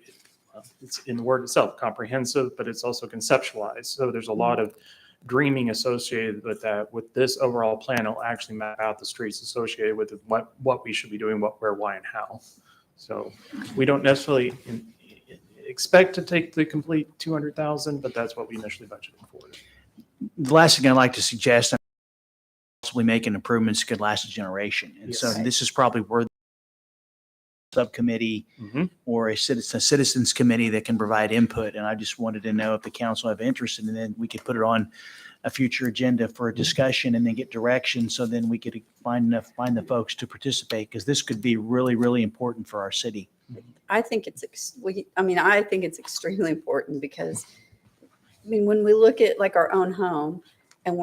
it's in the word itself, comprehensive, but it's also conceptualized. So there's a lot of dreaming associated with that. With this overall plan, it'll actually map out the streets associated with it, what we should be doing, what, where, why, and how. So we don't necessarily expect to take the complete 200,000, but that's what we initially budgeted for. The last thing I'd like to suggest, possibly making improvements could last a generation. And so Yes. this is probably where the subcommittee or a citizens committee that can provide input. And I just wanted to know if the council have interest, and then we could put it on a future agenda for a discussion and then get direction. So then we could find the folks to participate, because this could be really, really important for our city. I think it's extremely important, because when we look at like our own home and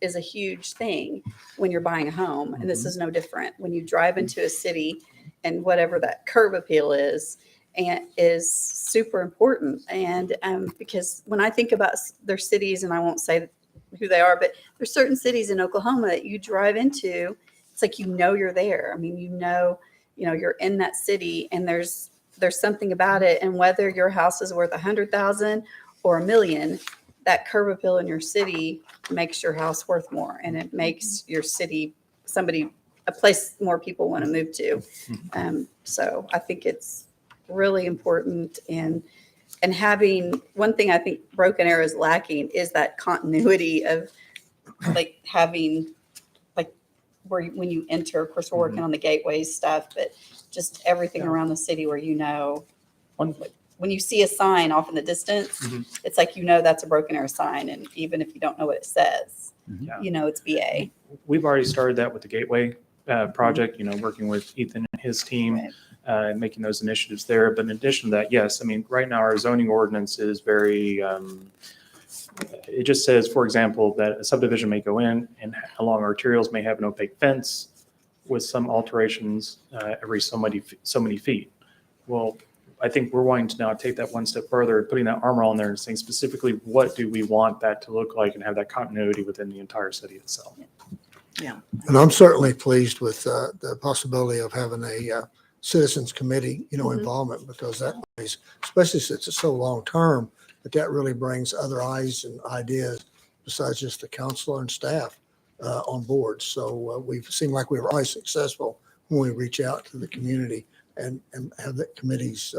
is a huge thing when you're buying a home. And this is no different. When you drive into a city and whatever that curb appeal is, and is super important. And because when I think about their cities, and I won't say who they are, but there's certain cities in Oklahoma that you drive into, it's like, you're there. I mean, you're in that city, and there's something about it. And whether your house is worth 100,000 or $1 million, that curb appeal in your city makes your house worth more, and it makes your city a place more people want to move to. So I think it's really important. And having, one thing I think Broken Arrow is lacking is that continuity of like having, like, when you enter, of course, we're working on the gateways stuff, but just everything around the city where, when you see a sign off in the distance, it's like, that's a Broken Arrow sign. And even if you don't know what it says, it's BA. We've already started that with the Gateway project, working with Ethan and his team. Right. And making those initiatives there. But in addition to that, yes, I mean, right now our zoning ordinance is very, it just says, for example, that a subdivision may go in and along arterials may have an opaque fence with some alterations every so many feet. Well, I think we're wanting to now take that one step further, putting that armor on there and saying specifically, what do we want that to look like, and have that continuity within the entire city itself. Yeah. And I'm certainly pleased with the possibility of having a citizens committee, involvement, because that is, especially since it's so long term, that really brings other eyes and ideas besides just the counselor and staff on board. So we've seemed like we were always successful when we reach out to the community and have the committees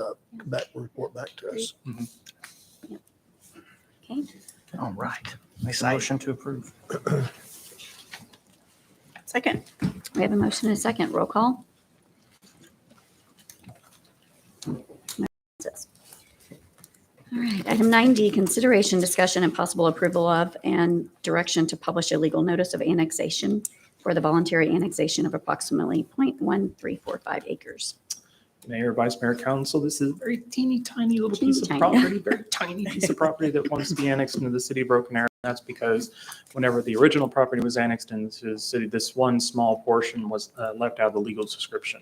report back to us. Okay. All right. Motion to approve. Second. We have a motion and a second. Roll call. All right, item 9D, consideration, discussion, and possible approval of and direction to publish a legal notice of annexation for the voluntary annexation of approximately 0.1345 acres. Mayor, Vice Mayor, Council, this is a very teeny tiny little piece of Teeny property, very tiny piece of property that wants to be annexed into the city of Broken Arrow. That's because whenever the original property was annexed into the city, this one small portion was left out of the legal description.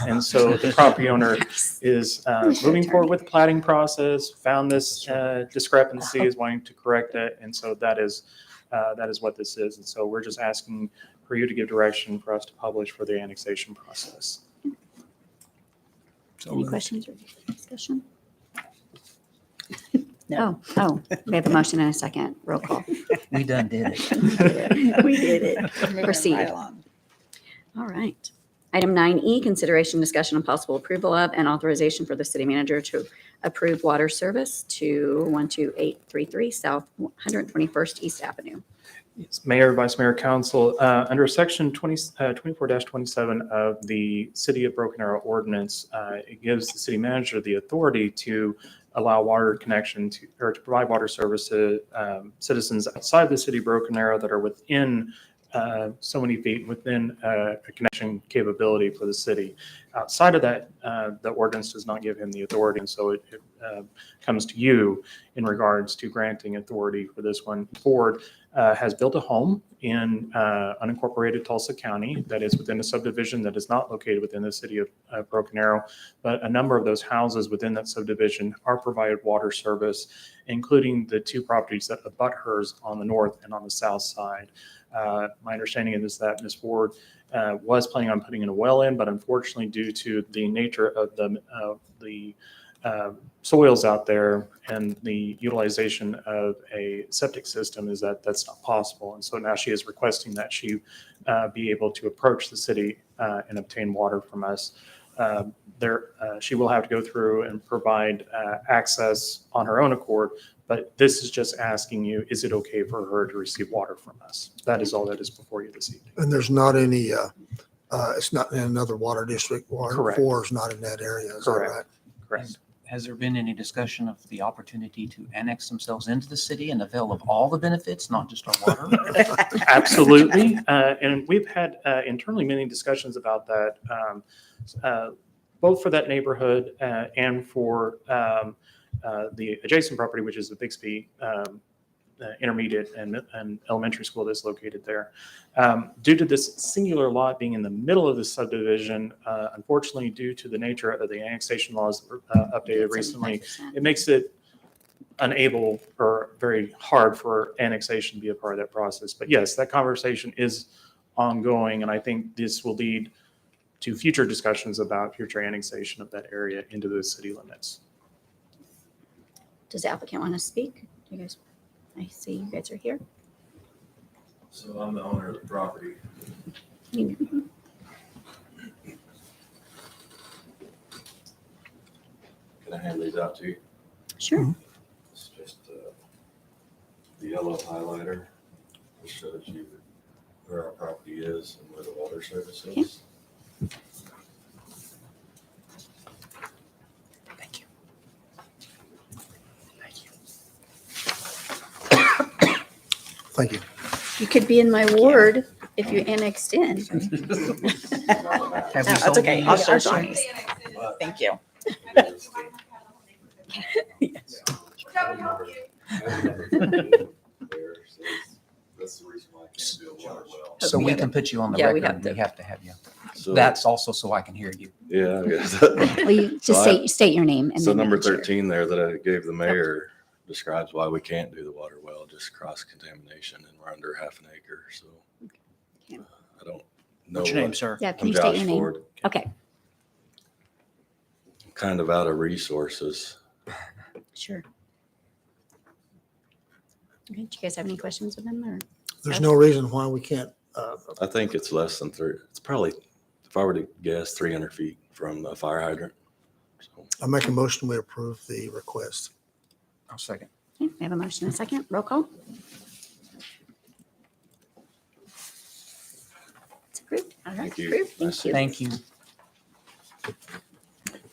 And so the property owner is moving forward with the platting process, found this discrepancy, is wanting to correct it. And so that is what this is. And so we're just asking for you to give direction for us to publish for the annexation process. Any questions or discussion? No. Oh, we have a motion and a second. Roll call. We done did it. We did it. Proceed. All right. Item 9E, consideration, discussion, and possible approval of and authorization for the city manager to approve water service to 12833 South 121st East Avenue. Yes, Mayor, Vice Mayor, Council, under Section 24-27 of the City of Broken Arrow Ordinance, it gives the city manager the authority to allow water connection to provide water service to citizens outside the city of Broken Arrow that are within so many feet within a connection capability for the city. Outside of that, the ordinance does not give him the authority, and so it comes to you in regards to granting authority for this one. Ford has built a home in unincorporated Tulsa County that is within a subdivision that is not located within the city of Broken Arrow, but a number of those houses within that subdivision are provided water service, including the two properties that abut hers on the north and on the south side. My understanding is that Ms. Ford was planning on putting in a well in, but unfortunately, due to the nature of the soils out there and the utilization of a septic system, is that that's not possible. And so now she is requesting that she be able to approach the city and obtain water from us. She will have to go through and provide access on her own accord, but this is just asking you, is it okay for her to receive water from us? That is all that is before you this evening. And there's not any, it's not in another water district. Correct. 4 is not in that area. Is that Correct. right? Correct. Has there been any discussion of the opportunity to annex themselves into the city and avail of all the benefits, not just our water? Absolutely. And we've had internally many discussions about that, both for that neighborhood and for the adjacent property, which is the Bixby intermediate and elementary school that's located there. Due to this singular lot being in the middle of the subdivision, unfortunately, due to the nature of the annexation laws that were updated recently, 75%. it makes it unable or very hard for annexation to be a part of that process. But yes, that conversation is ongoing, and I think this will lead to future discussions about future annexation of that area into the city limits. Does the applicant want to speak? You guys, I see you guys are here. So I'm the owner of the property. You- Can I hand these out to you? Sure. It's just the yellow highlighter. It shows you where our property is and where the water service Okay. is. Thank you. Thank you. Thank you. You could be in my ward if you annexed in. Have we That's sold okay. these? I'll show you. Thank you. That's the reason why I can't do a water well. So we can put you on the Yeah, we record. have We have to have you. So, That's also so I can hear you. yeah, I guess. Well, you So just state your name. And So then number make sure. 13 there that I gave the mayor describes why we can't do the water well, just cross contamination, and we're under half an acre, so. Okay. I don't know. What's your name, sir? Yeah, can I'm you state Josh your name? Ford. Okay, I'm kind of out of resources. sure. Okay, do you guys have any questions of him or? There's no reason why we can't, I think it's less than it's probably, if I were to guess, 300 feet from a fire hydrant. So, I make a motion, we approve the request. I'll second. Okay, we have a motion and a second. Roll call. It's approved. All right, Thank you. approved. Thank Nice you. Thank you.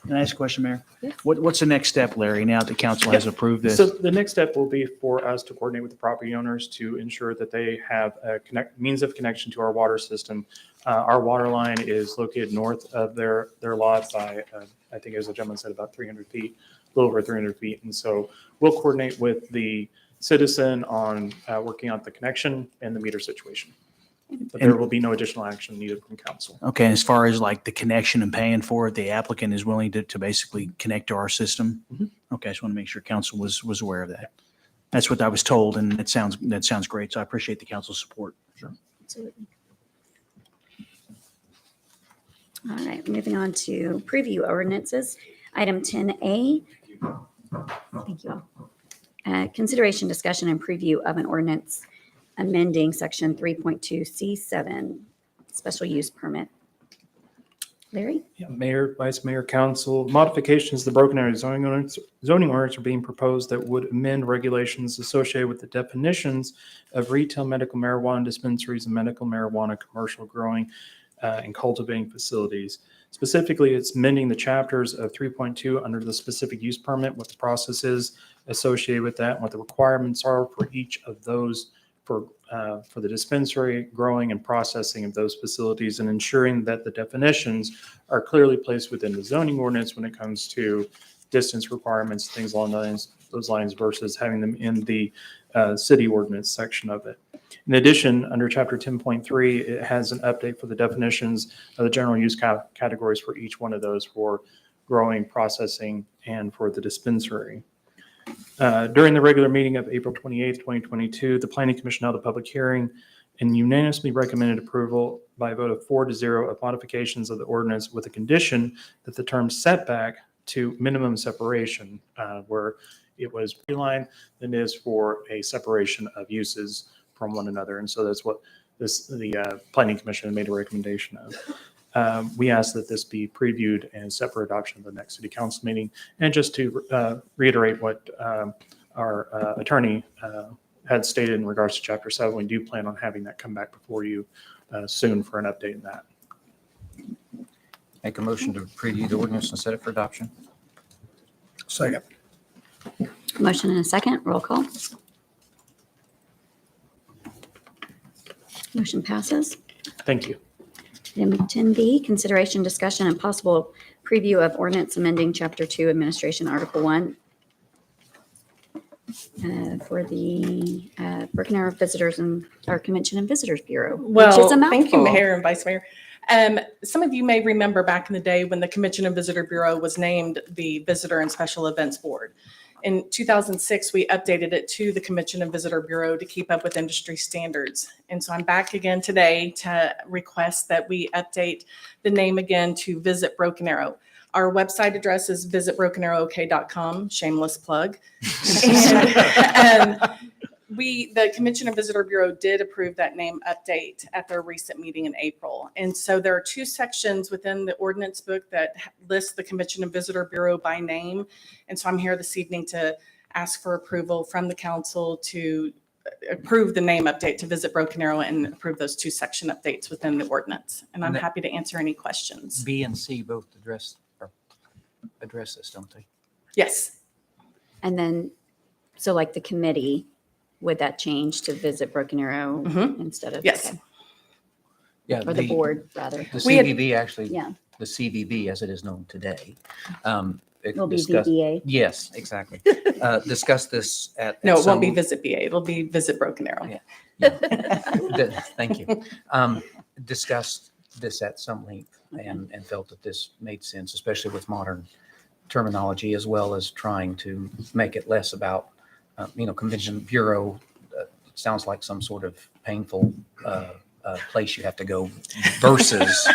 Can I ask a question, Mayor? Yeah. What's the next step, Larry, now that council has approved this? So the next step will be for us to coordinate with the property owners to ensure that they have a means of connection to our water system. Our water line is located north of their lot by, I think as the gentleman said, about 300 feet, a little over 300 feet. And so we'll coordinate with the citizen on working out the connection and the meter situation. But there will be no additional action needed from council. Okay, and as far as like the connection and paying for it, the applicant is willing to basically connect to our system? Mhm. Okay, I just want to make sure council was aware of that. That's what I was told, and that sounds great, so I appreciate the council's support. Absolutely. All right, moving on to preview ordinances. Item 10A. Thank you all. Consideration, discussion, and preview of an ordinance amending section 3.2C7, special use permit. Larry? Yeah, Mayor, Vice Mayor, Council, modifications to the Broken Arrow zoning ordinance are being proposed that would amend regulations associated with the definitions of retail medical marijuana dispensaries and medical marijuana commercial growing and cultivating facilities. Specifically, it's amending the chapters of 3.2 under the specific use permit, what the process is associated with that, and what the requirements are for each of those for the dispensary, growing and processing of those facilities, and ensuring that the definitions are clearly placed within the zoning ordinance when it comes to distance requirements, things along those lines versus having them in the city ordinance section of it. In addition, under chapter 10.3, it has an update for the definitions of the general use categories for each one of those for growing, processing, and for the dispensary. During the regular meeting of April 28th, 2022, the Planning Commission held a public hearing and unanimously recommended approval by a vote of 4-0 of modifications of the ordinance with a condition that the term setback to minimum separation, where it was pre-line, than is for a separation of uses from one another. And so that's what the Planning Commission made a recommendation of. We ask that this be previewed and separate adoption of the next city council meeting. And just to reiterate what our attorney had stated in regards to chapter 7, we do plan on having that come back before you soon for an update in that. Make a motion to preview the ordinance and set it for adoption. Second. Motion and a second. Roll call. Motion passes. Thank you. Item 10B, consideration, discussion, and possible preview of ordinance amending Chapter 2, Administration, Article 1. for the Broken Arrow Visitors and our Convention and Visitors Bureau, which is Well, a mouthful. thank you, Mayor and Vice Mayor. Some of you may remember back in the day when the Convention and Visitor Bureau was named the Visitor and Special Events Board. In 2006, we updated it to the Convention and Visitor Bureau to keep up with industry standards. And so I'm back again today to request that we update the name again to Visit Broken Arrow. Our website address is visitbrokenarrowok.com, shameless plug. And the Convention and Visitor Bureau did approve that name update at their recent meeting in April. And so there are two sections within the ordinance book that list the Convention and Visitor Bureau by name. And so I'm here this evening to ask for approval from the council to approve the name update to Visit Broken Arrow and approve those two section updates within the ordinance. And I'm happy to answer any questions. B and C both address this, don't they? Yes. And then, so like the committee, would that change to Visit Broken Arrow Mhm. instead of? Yes. okay. Yeah. Or the board, rather. The We had- CVB actually, Yeah, the CVB as it is known today. It will be discussed- VBA. Yes, exactly. Discuss this at. No, at it won't be some- Visit BA. It'll be Visit Broken Arrow. Yeah. Thank you. Discussed this at some length and felt that this made sense, especially with modern terminology, as well as trying to make it less about, Convention Bureau sounds like some sort of painful place you have to go versus,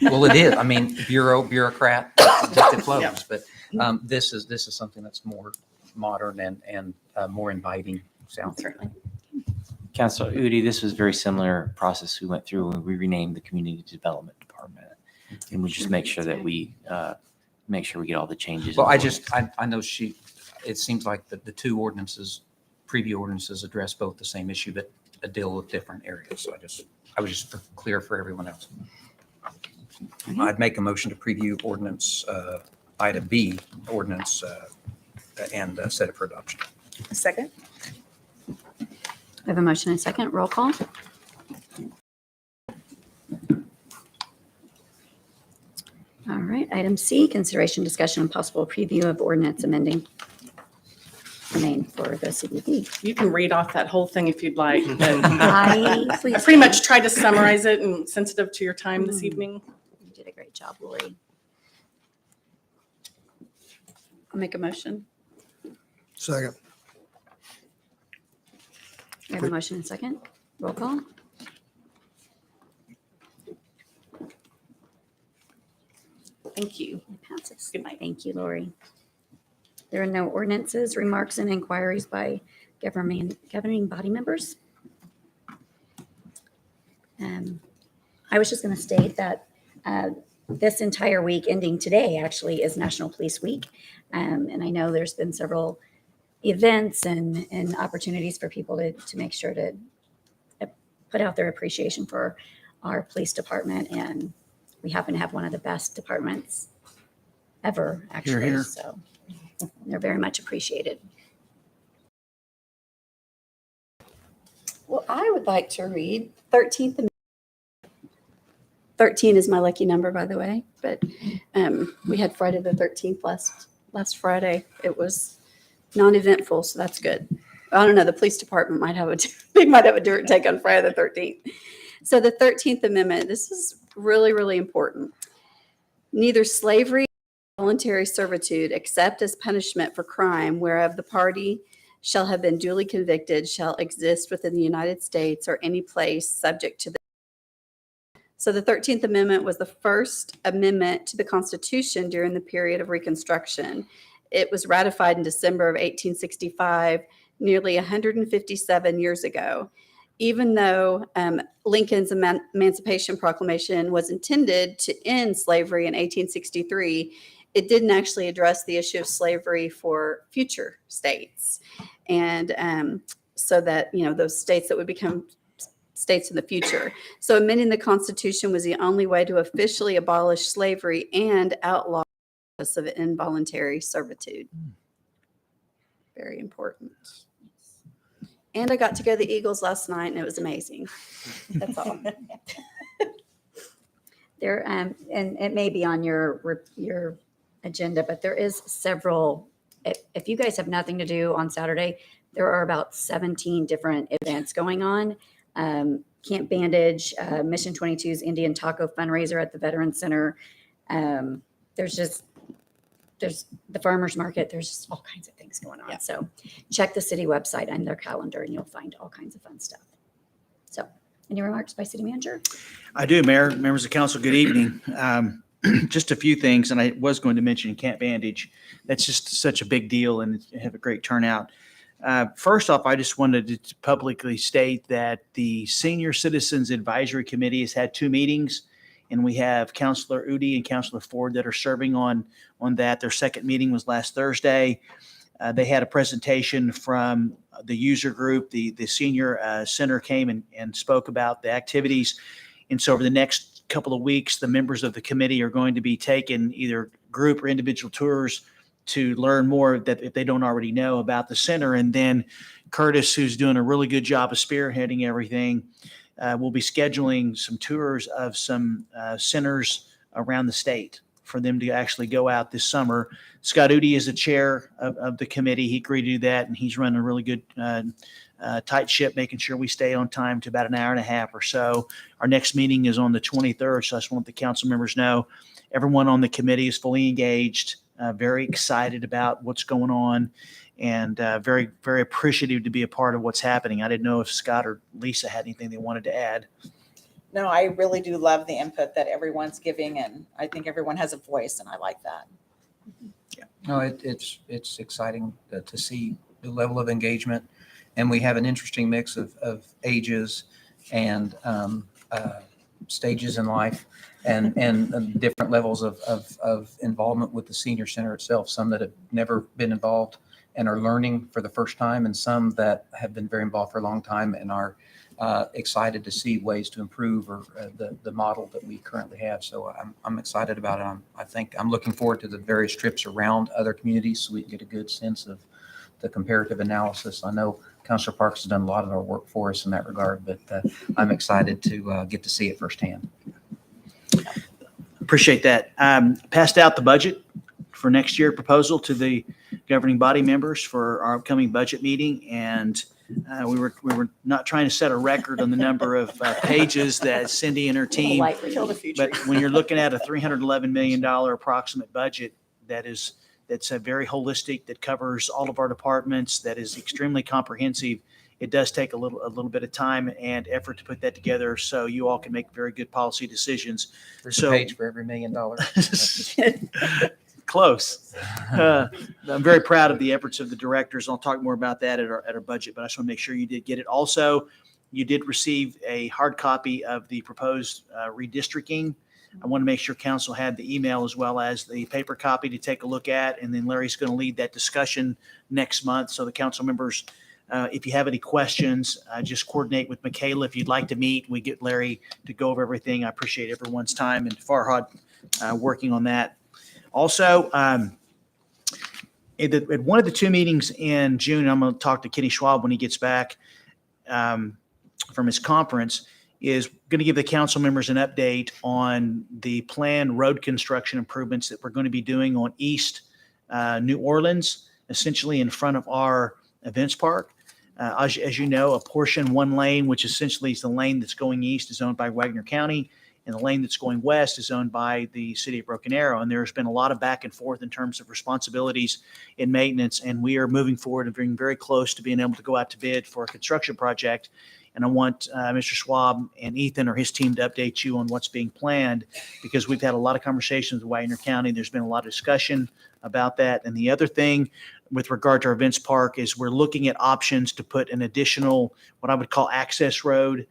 well, it is. I mean, bureaucrat, it flows. Yeah. But this is something that's more modern and more inviting sound. Certainly. Councilor Udi, this was a very similar process we went through when we renamed the Community Development Department. And we just make sure that we get all the changes. Well, in I know it seems like the two ordinances, preview ordinances address both the same issue, but deal with different areas. So I was just clear for everyone else. I'd make a motion to preview ordinance, item B, ordinance, and set it for adoption. A second? I have a motion and a second. Roll call. All right, item C, consideration, discussion, and possible preview of ordinance amending the name for the CBB. You can read off that whole thing if you'd like. But I, I please. pretty much tried to summarize it and sensitive to your time this Mm. evening. You did a great job, Lori. I'll make a motion. Second. We have a motion and second. Roll call. Thank you. It passes. Good night. Thank you, Lori. There are no ordinances, remarks, and inquiries by governing body members. I was just going to state that this entire week, ending today, actually is National Police Week. And I know there's been several events and opportunities for people to make sure to put out their appreciation for our police department. And we happen to have one of the best departments ever, actually. here. So they're very much appreciated. Well, I would like to read 13th Amendment. 13 is my lucky number, by the way, but we had Friday the 13th last Friday. It was non-eventful, so that's good. I don't know, the police department might have a dirt take on Friday the 13th. So the 13th Amendment, this is really, really important. Neither slavery nor voluntary servitude, except as punishment for crime whereof the party shall have been duly convicted, shall exist within the United States or any place subject to the. So the 13th Amendment was the first amendment to the Constitution during the period of Reconstruction. It was ratified in December of 1865, nearly 157 years ago. Even though Lincoln's Emancipation Proclamation was intended to end slavery in 1863, it didn't actually address the issue of slavery for future states. And so that, those states that would become states in the future. So amending the Constitution was the only way to officially abolish slavery and outlaw the practice of involuntary servitude. Very important. And I got to go to the Eagles last night, and it was amazing. That's all. There, and it may be on your agenda, but there is several. If you guys have nothing to do on Saturday, There are about 17 different events going on. Camp Bandage, Mission 22's Indian Taco fundraiser at the Veterans Center. There's the farmer's market. There's just all kinds of things going on. So check the city website and their calendar and you'll find all kinds of fun stuff. So any remarks by city manager? I do, Mayor, members of council, good evening. Just a few things, and I was going to mention Camp Bandage. That's just such a big deal and have a great turnout. First off, I just wanted to publicly state that the Senior Citizens Advisory Committee has had 2 meetings, and we have Councilor Udi and Councilor Ford that are serving on that. Their second meeting was last Thursday. They had a presentation from the user group. The senior center came and spoke about the activities. And so over the next couple of weeks, the members of the committee are going to be taking either group or individual tours to learn more that if they don't already know about the center. And then Curtis, who's doing a really good job of spearheading everything, will be scheduling some tours of some centers around the state for them to actually go out this summer. Scott Udi is the chair of the committee. He agreed to do that, and he's running a really good tight ship, making sure we stay on time to about an hour and a half or so. Our next meeting is on the 23rd, so I just want the council members know everyone on the committee is fully engaged, very excited about what's going on, and very, very appreciative to be a part of what's happening. I didn't know if Scott or Lisa had anything they wanted to add. No, I really do love the input that everyone's giving, and I think everyone has a voice, and I like that. No, it's exciting to see the level of engagement, and we have an interesting mix of ages and stages in life, and different levels of involvement with the senior center itself. Some that have never been involved and are learning for the first time, and some that have been very involved for a long time and are excited to see ways to improve or the model that we currently have. So I'm excited about it. I think I'm looking forward to the various trips around other communities so we can get a good sense of the comparative analysis. I know Councilor Parks has done a lot of our work for us in that regard, but I'm excited to get to see it firsthand. Appreciate that. Passed out the budget for next year proposal to the governing body members for our upcoming budget meeting, and we were not trying to set a record on the number of pages that Cindy and her team. Killed a few But trees. when you're looking at a $311 million approximate budget, that's a very holistic, that covers all of our departments, that is extremely comprehensive. It does take a little bit of time and effort to put that together so you all can make very good policy decisions. There's So- a page for every $1 million. Close. I'm very proud of the efforts of the directors. I'll talk more about that at our budget, but I just want to make sure you did get it. Also, you did receive a hard copy of the proposed redistricting. I want to make sure council had the email as well as the paper copy to take a look at, and then Larry's going to lead that discussion next month. So the council members, if you have any questions, just coordinate with Michaela. If you'd like to meet, we get Larry to go over everything. I appreciate everyone's time and Farhad working on that. Also, at one of the 2 meetings in June, I'm going to talk to Kenny Schwab when he gets back from his conference, is going to give the council members an update on the planned road construction improvements that we're going to be doing on East New Orleans, essentially in front of our events park. As you know, a portion, one lane, which essentially is the lane that's going east, is owned by Wagner County, and the lane that's going west is owned by the city of Broken Arrow. And there's been a lot of back and forth in terms of responsibilities in maintenance, and we are moving forward and being very close to being able to go out to bid for a construction project. And I want Mr. Schwab and Ethan or his team to update you on what's being planned, because we've had a lot of conversations with Wagner County. There's been a lot of discussion about that. And the other thing with regard to our events park is we're looking at options to put an additional, what I would call access road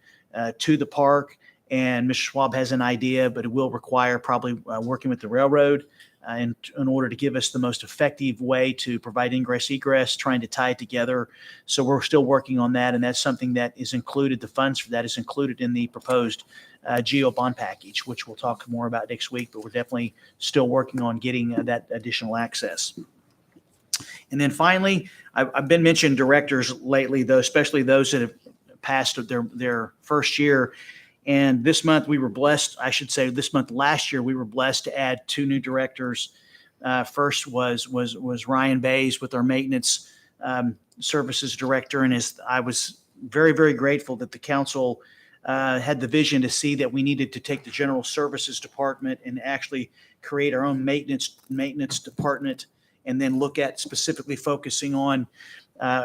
to the park. And Mr. Schwab has an idea, but it will require probably working with the railroad in order to give us the most effective way to provide ingress egress, trying to tie it together. So we're still working on that, and that's something that is included. The funds for that is included in the proposed GEO bond package, which we'll talk more about next week, but we're definitely still working on getting that additional access. And then finally, I've been mentioning directors lately, though, especially those that have passed their first year. And this month we were blessed, last year we were blessed to add 2 new directors. First was Ryan Bays with our maintenance Services Director, and I was very, very grateful that the council had the vision to see that we needed to take the General Services Department and actually create our own maintenance department, and then look at specifically focusing on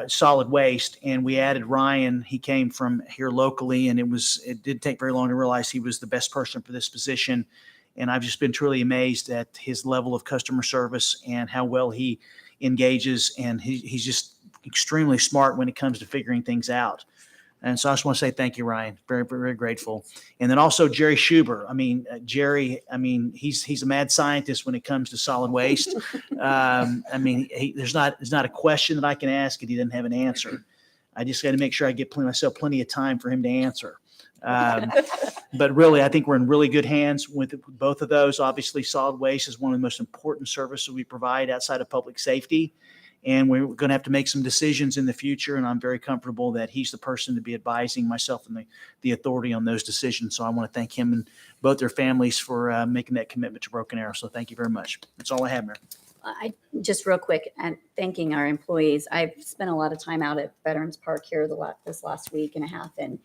solid waste. And we added Ryan. He came from here locally, and it didn't take very long to realize he was the best person for this position. And I've just been truly amazed at his level of customer service and how well he engages. And he's just extremely smart when it comes to figuring things out. And so I just want to say thank you, Ryan. Very, very, very grateful. And then also Jerry Schuber. Jerry, he's a mad scientist when it comes to solid waste. There's not a question that I can ask and he doesn't have an answer. I just got to make sure I get myself plenty of time for him to answer. But really, I think we're in really good hands with both of those. Obviously, solid waste is one of the most important services we provide outside of public safety. And we're going to have to make some decisions in the future. And I'm very comfortable that he's the person to be advising myself and the authority on those decisions. So I want to thank him and both their families for making that commitment to Broken Arrow. So thank you very much. That's all I have, Mayor. I just real quick, and thanking our employees. I've spent a lot of time out at Veterans Park here this last week and a half, and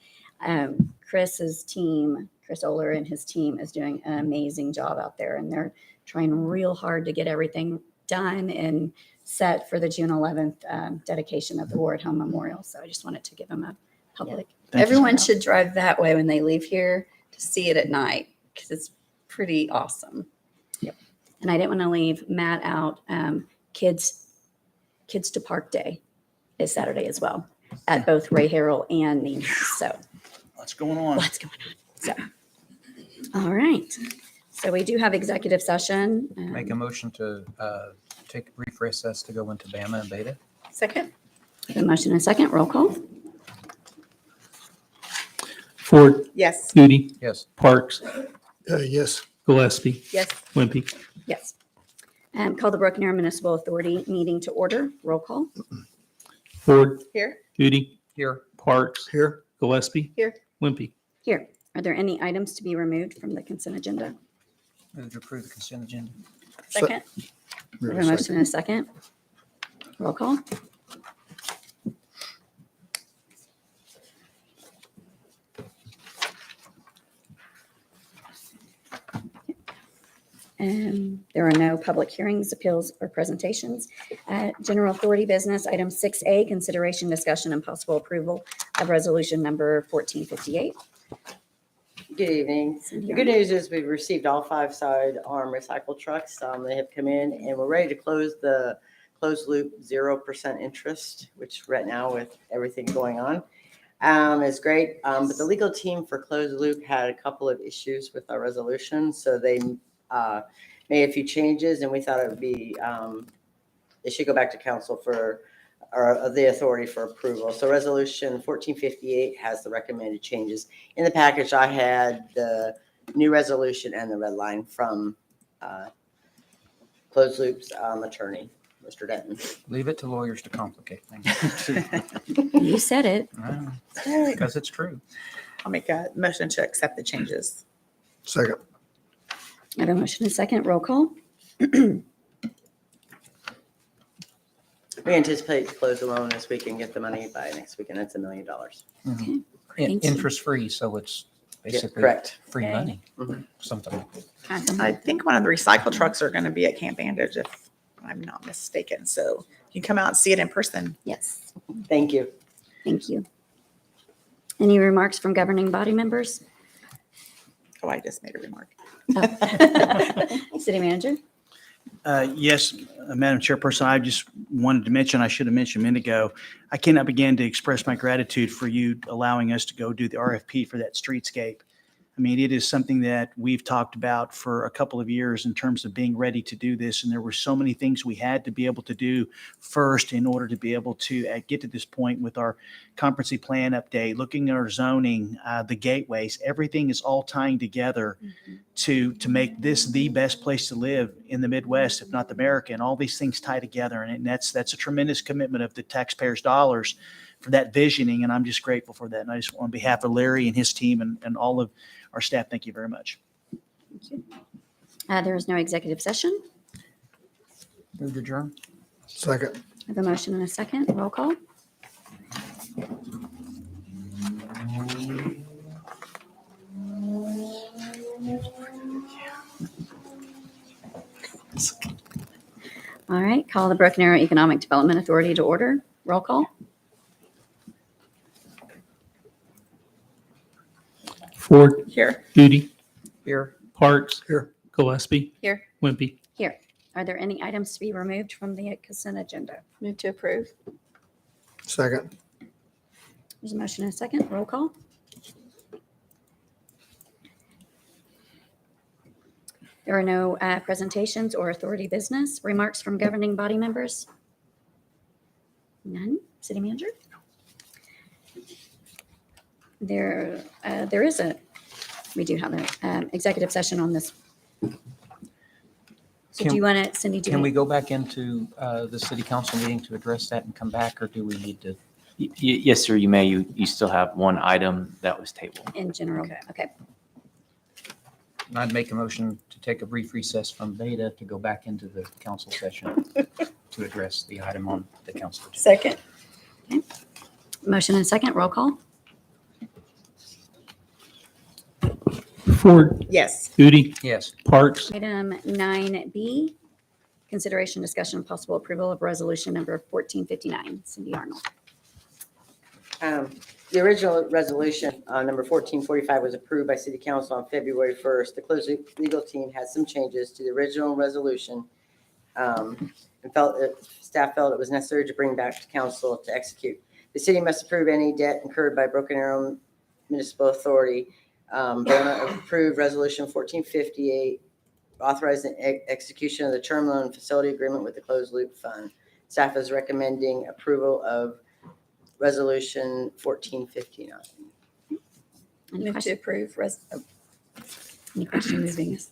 Chris Oler and his team is doing an amazing job out there, and they're trying real hard to get everything done and set for the June 11th dedication of the War at Home Memorial. So I just wanted to give them a public. Thank you. Everyone should drive that way when they leave here to see it at night, because it's pretty awesome. Yep. And I didn't want to leave Matt out. Kids to Park Day is Saturday as well at both Ray Harrell and Neenah. So What's going on? So, all right. So we do have executive session. Make a motion to take a brief recess to go into Bama and Beta. Second? A motion and a second. Roll call. Ford, Yes. Goody, Yes. Parks, Yes. Gillespie, Yes. Wimpy. Yes. Call the Broken Arrow Municipal Authority meeting to order. Roll call. Ford, Here? Goody, Here. Parks, Here. Gillespie. Here. Wimpy. Here. Are there any items to be removed from the consent agenda? Move to approve the consent agenda. Second. We have a motion and a second. Roll call. There are no public hearings, appeals, or presentations. General authority business, item 6A, consideration, discussion, and possible approval of resolution number 1458. Good evening. The good news is we've received all 5 sidearm recycle trucks. They have come in and we're ready to close the closed loop 0% interest, which right now with everything going on is great. But the legal team for closed loop had a couple of issues with our resolution. So they made a few changes and we thought it would be, it should go back to council for or the authority for approval. So resolution 1458 has the recommended changes. In the package, I had the new resolution and the red line from Closed Loop's attorney, Mr. Denton. Leave it to lawyers to complicate things. You said it. Because it's true. I'll make a motion to accept the changes. Second. I have a motion and a second. Roll call. We anticipate to close the loan this week and get the money by next week, and it's $1 million. Mhm. Thank you. Interest-free, so it's basically Correct. free Okay. money, Mhm. something like that. I think one of the recycle trucks are going to be at Camp Bandage, if I'm not mistaken. So you can come out and see it in person. Yes. Thank you. Thank you. Any remarks from governing body members? Oh, I just made a remark. City manager? Yes, Madam Chairperson, I just wanted to mention, I should have mentioned a minute ago, I cannot begin to express my gratitude for you allowing us to go do the RFP for that streetscape. I mean, it is something that we've talked about for a couple of years in terms of being ready to do this. And there were so many things we had to be able to do first in order to be able to get to this point with our comprehensive plan update, looking at our zoning, the gateways, everything is all tying together to make this the best place to live in the Midwest, if not America. And all these things tie together. And that's a tremendous commitment of the taxpayers' dollars for that visioning. And I'm just grateful for that. And I just, on behalf of Larry and his team and all of our staff, thank you very much. Thank you. There is no executive session. Move to adjourn. Second. have a motion and a second. Roll call. All right, call the Broken Arrow Economic Development Authority to order. Roll call. Ford. Here. Udi. Here. Parks. Here. Gillespie. Here. Wimpy. Here. Are there any items to be removed from the consent agenda? Move to approve. Second. There's a motion and a second. Roll call. There are no presentations or authority business. Remarks from governing body members? None. City manager? We do have an executive session on this. So do you want to, Cindy, do Can we you go back into the city council meeting to address that and come back, or do we need to? Yes, sir, you may. You still have one item that was tabled. in general? Okay. Okay. I'd make a motion to take a brief recess from Beta to go back into the council session to address the item on the council agenda. Second. Motion and a second. Roll call. Ford. Yes. Udi. Yes. Parks. Item 9B, consideration, discussion, and possible approval of resolution number 1459. Cindy Arnold. The original resolution, number 1445, was approved by City Council on February 1st. The closed loop legal team had some changes to the original resolution, and staff felt it was necessary to bring back to council to execute. The city must approve any debt incurred by Broken Arrow Municipal Authority. Bona approved resolution 1458, authorizing execution of the term loan facility agreement with the closed loop fund. Staff is recommending approval of resolution 1459. Any Move to questions? approve Any questions? moving us.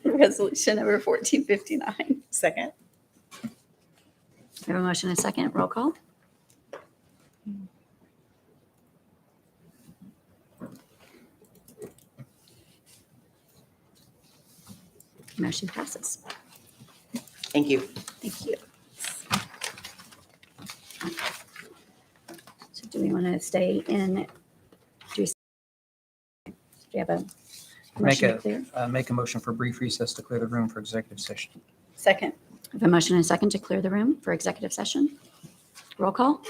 Resolution number 1459. Second. We have a motion and a second. Roll call. Motion passes. Thank you. Thank you. So do we want to stay in? Do you have a Make motion to clear? make a motion for brief recess to clear the room for executive session. Second. We have a motion and a second to clear the room for executive session. Roll call.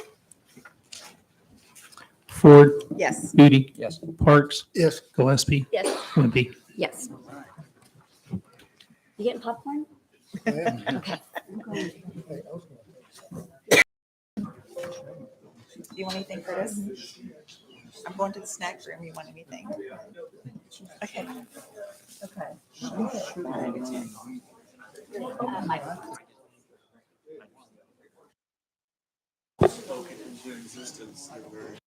Ford. Yes. Udi. Yes. Parks. Yes. Gillespie. Yes. Wimpy. Yes. You getting popcorn? Okay. Do you want anything, Curtis? I'm going to the snack room. You want anything? Okay. Spoken into existence. They're very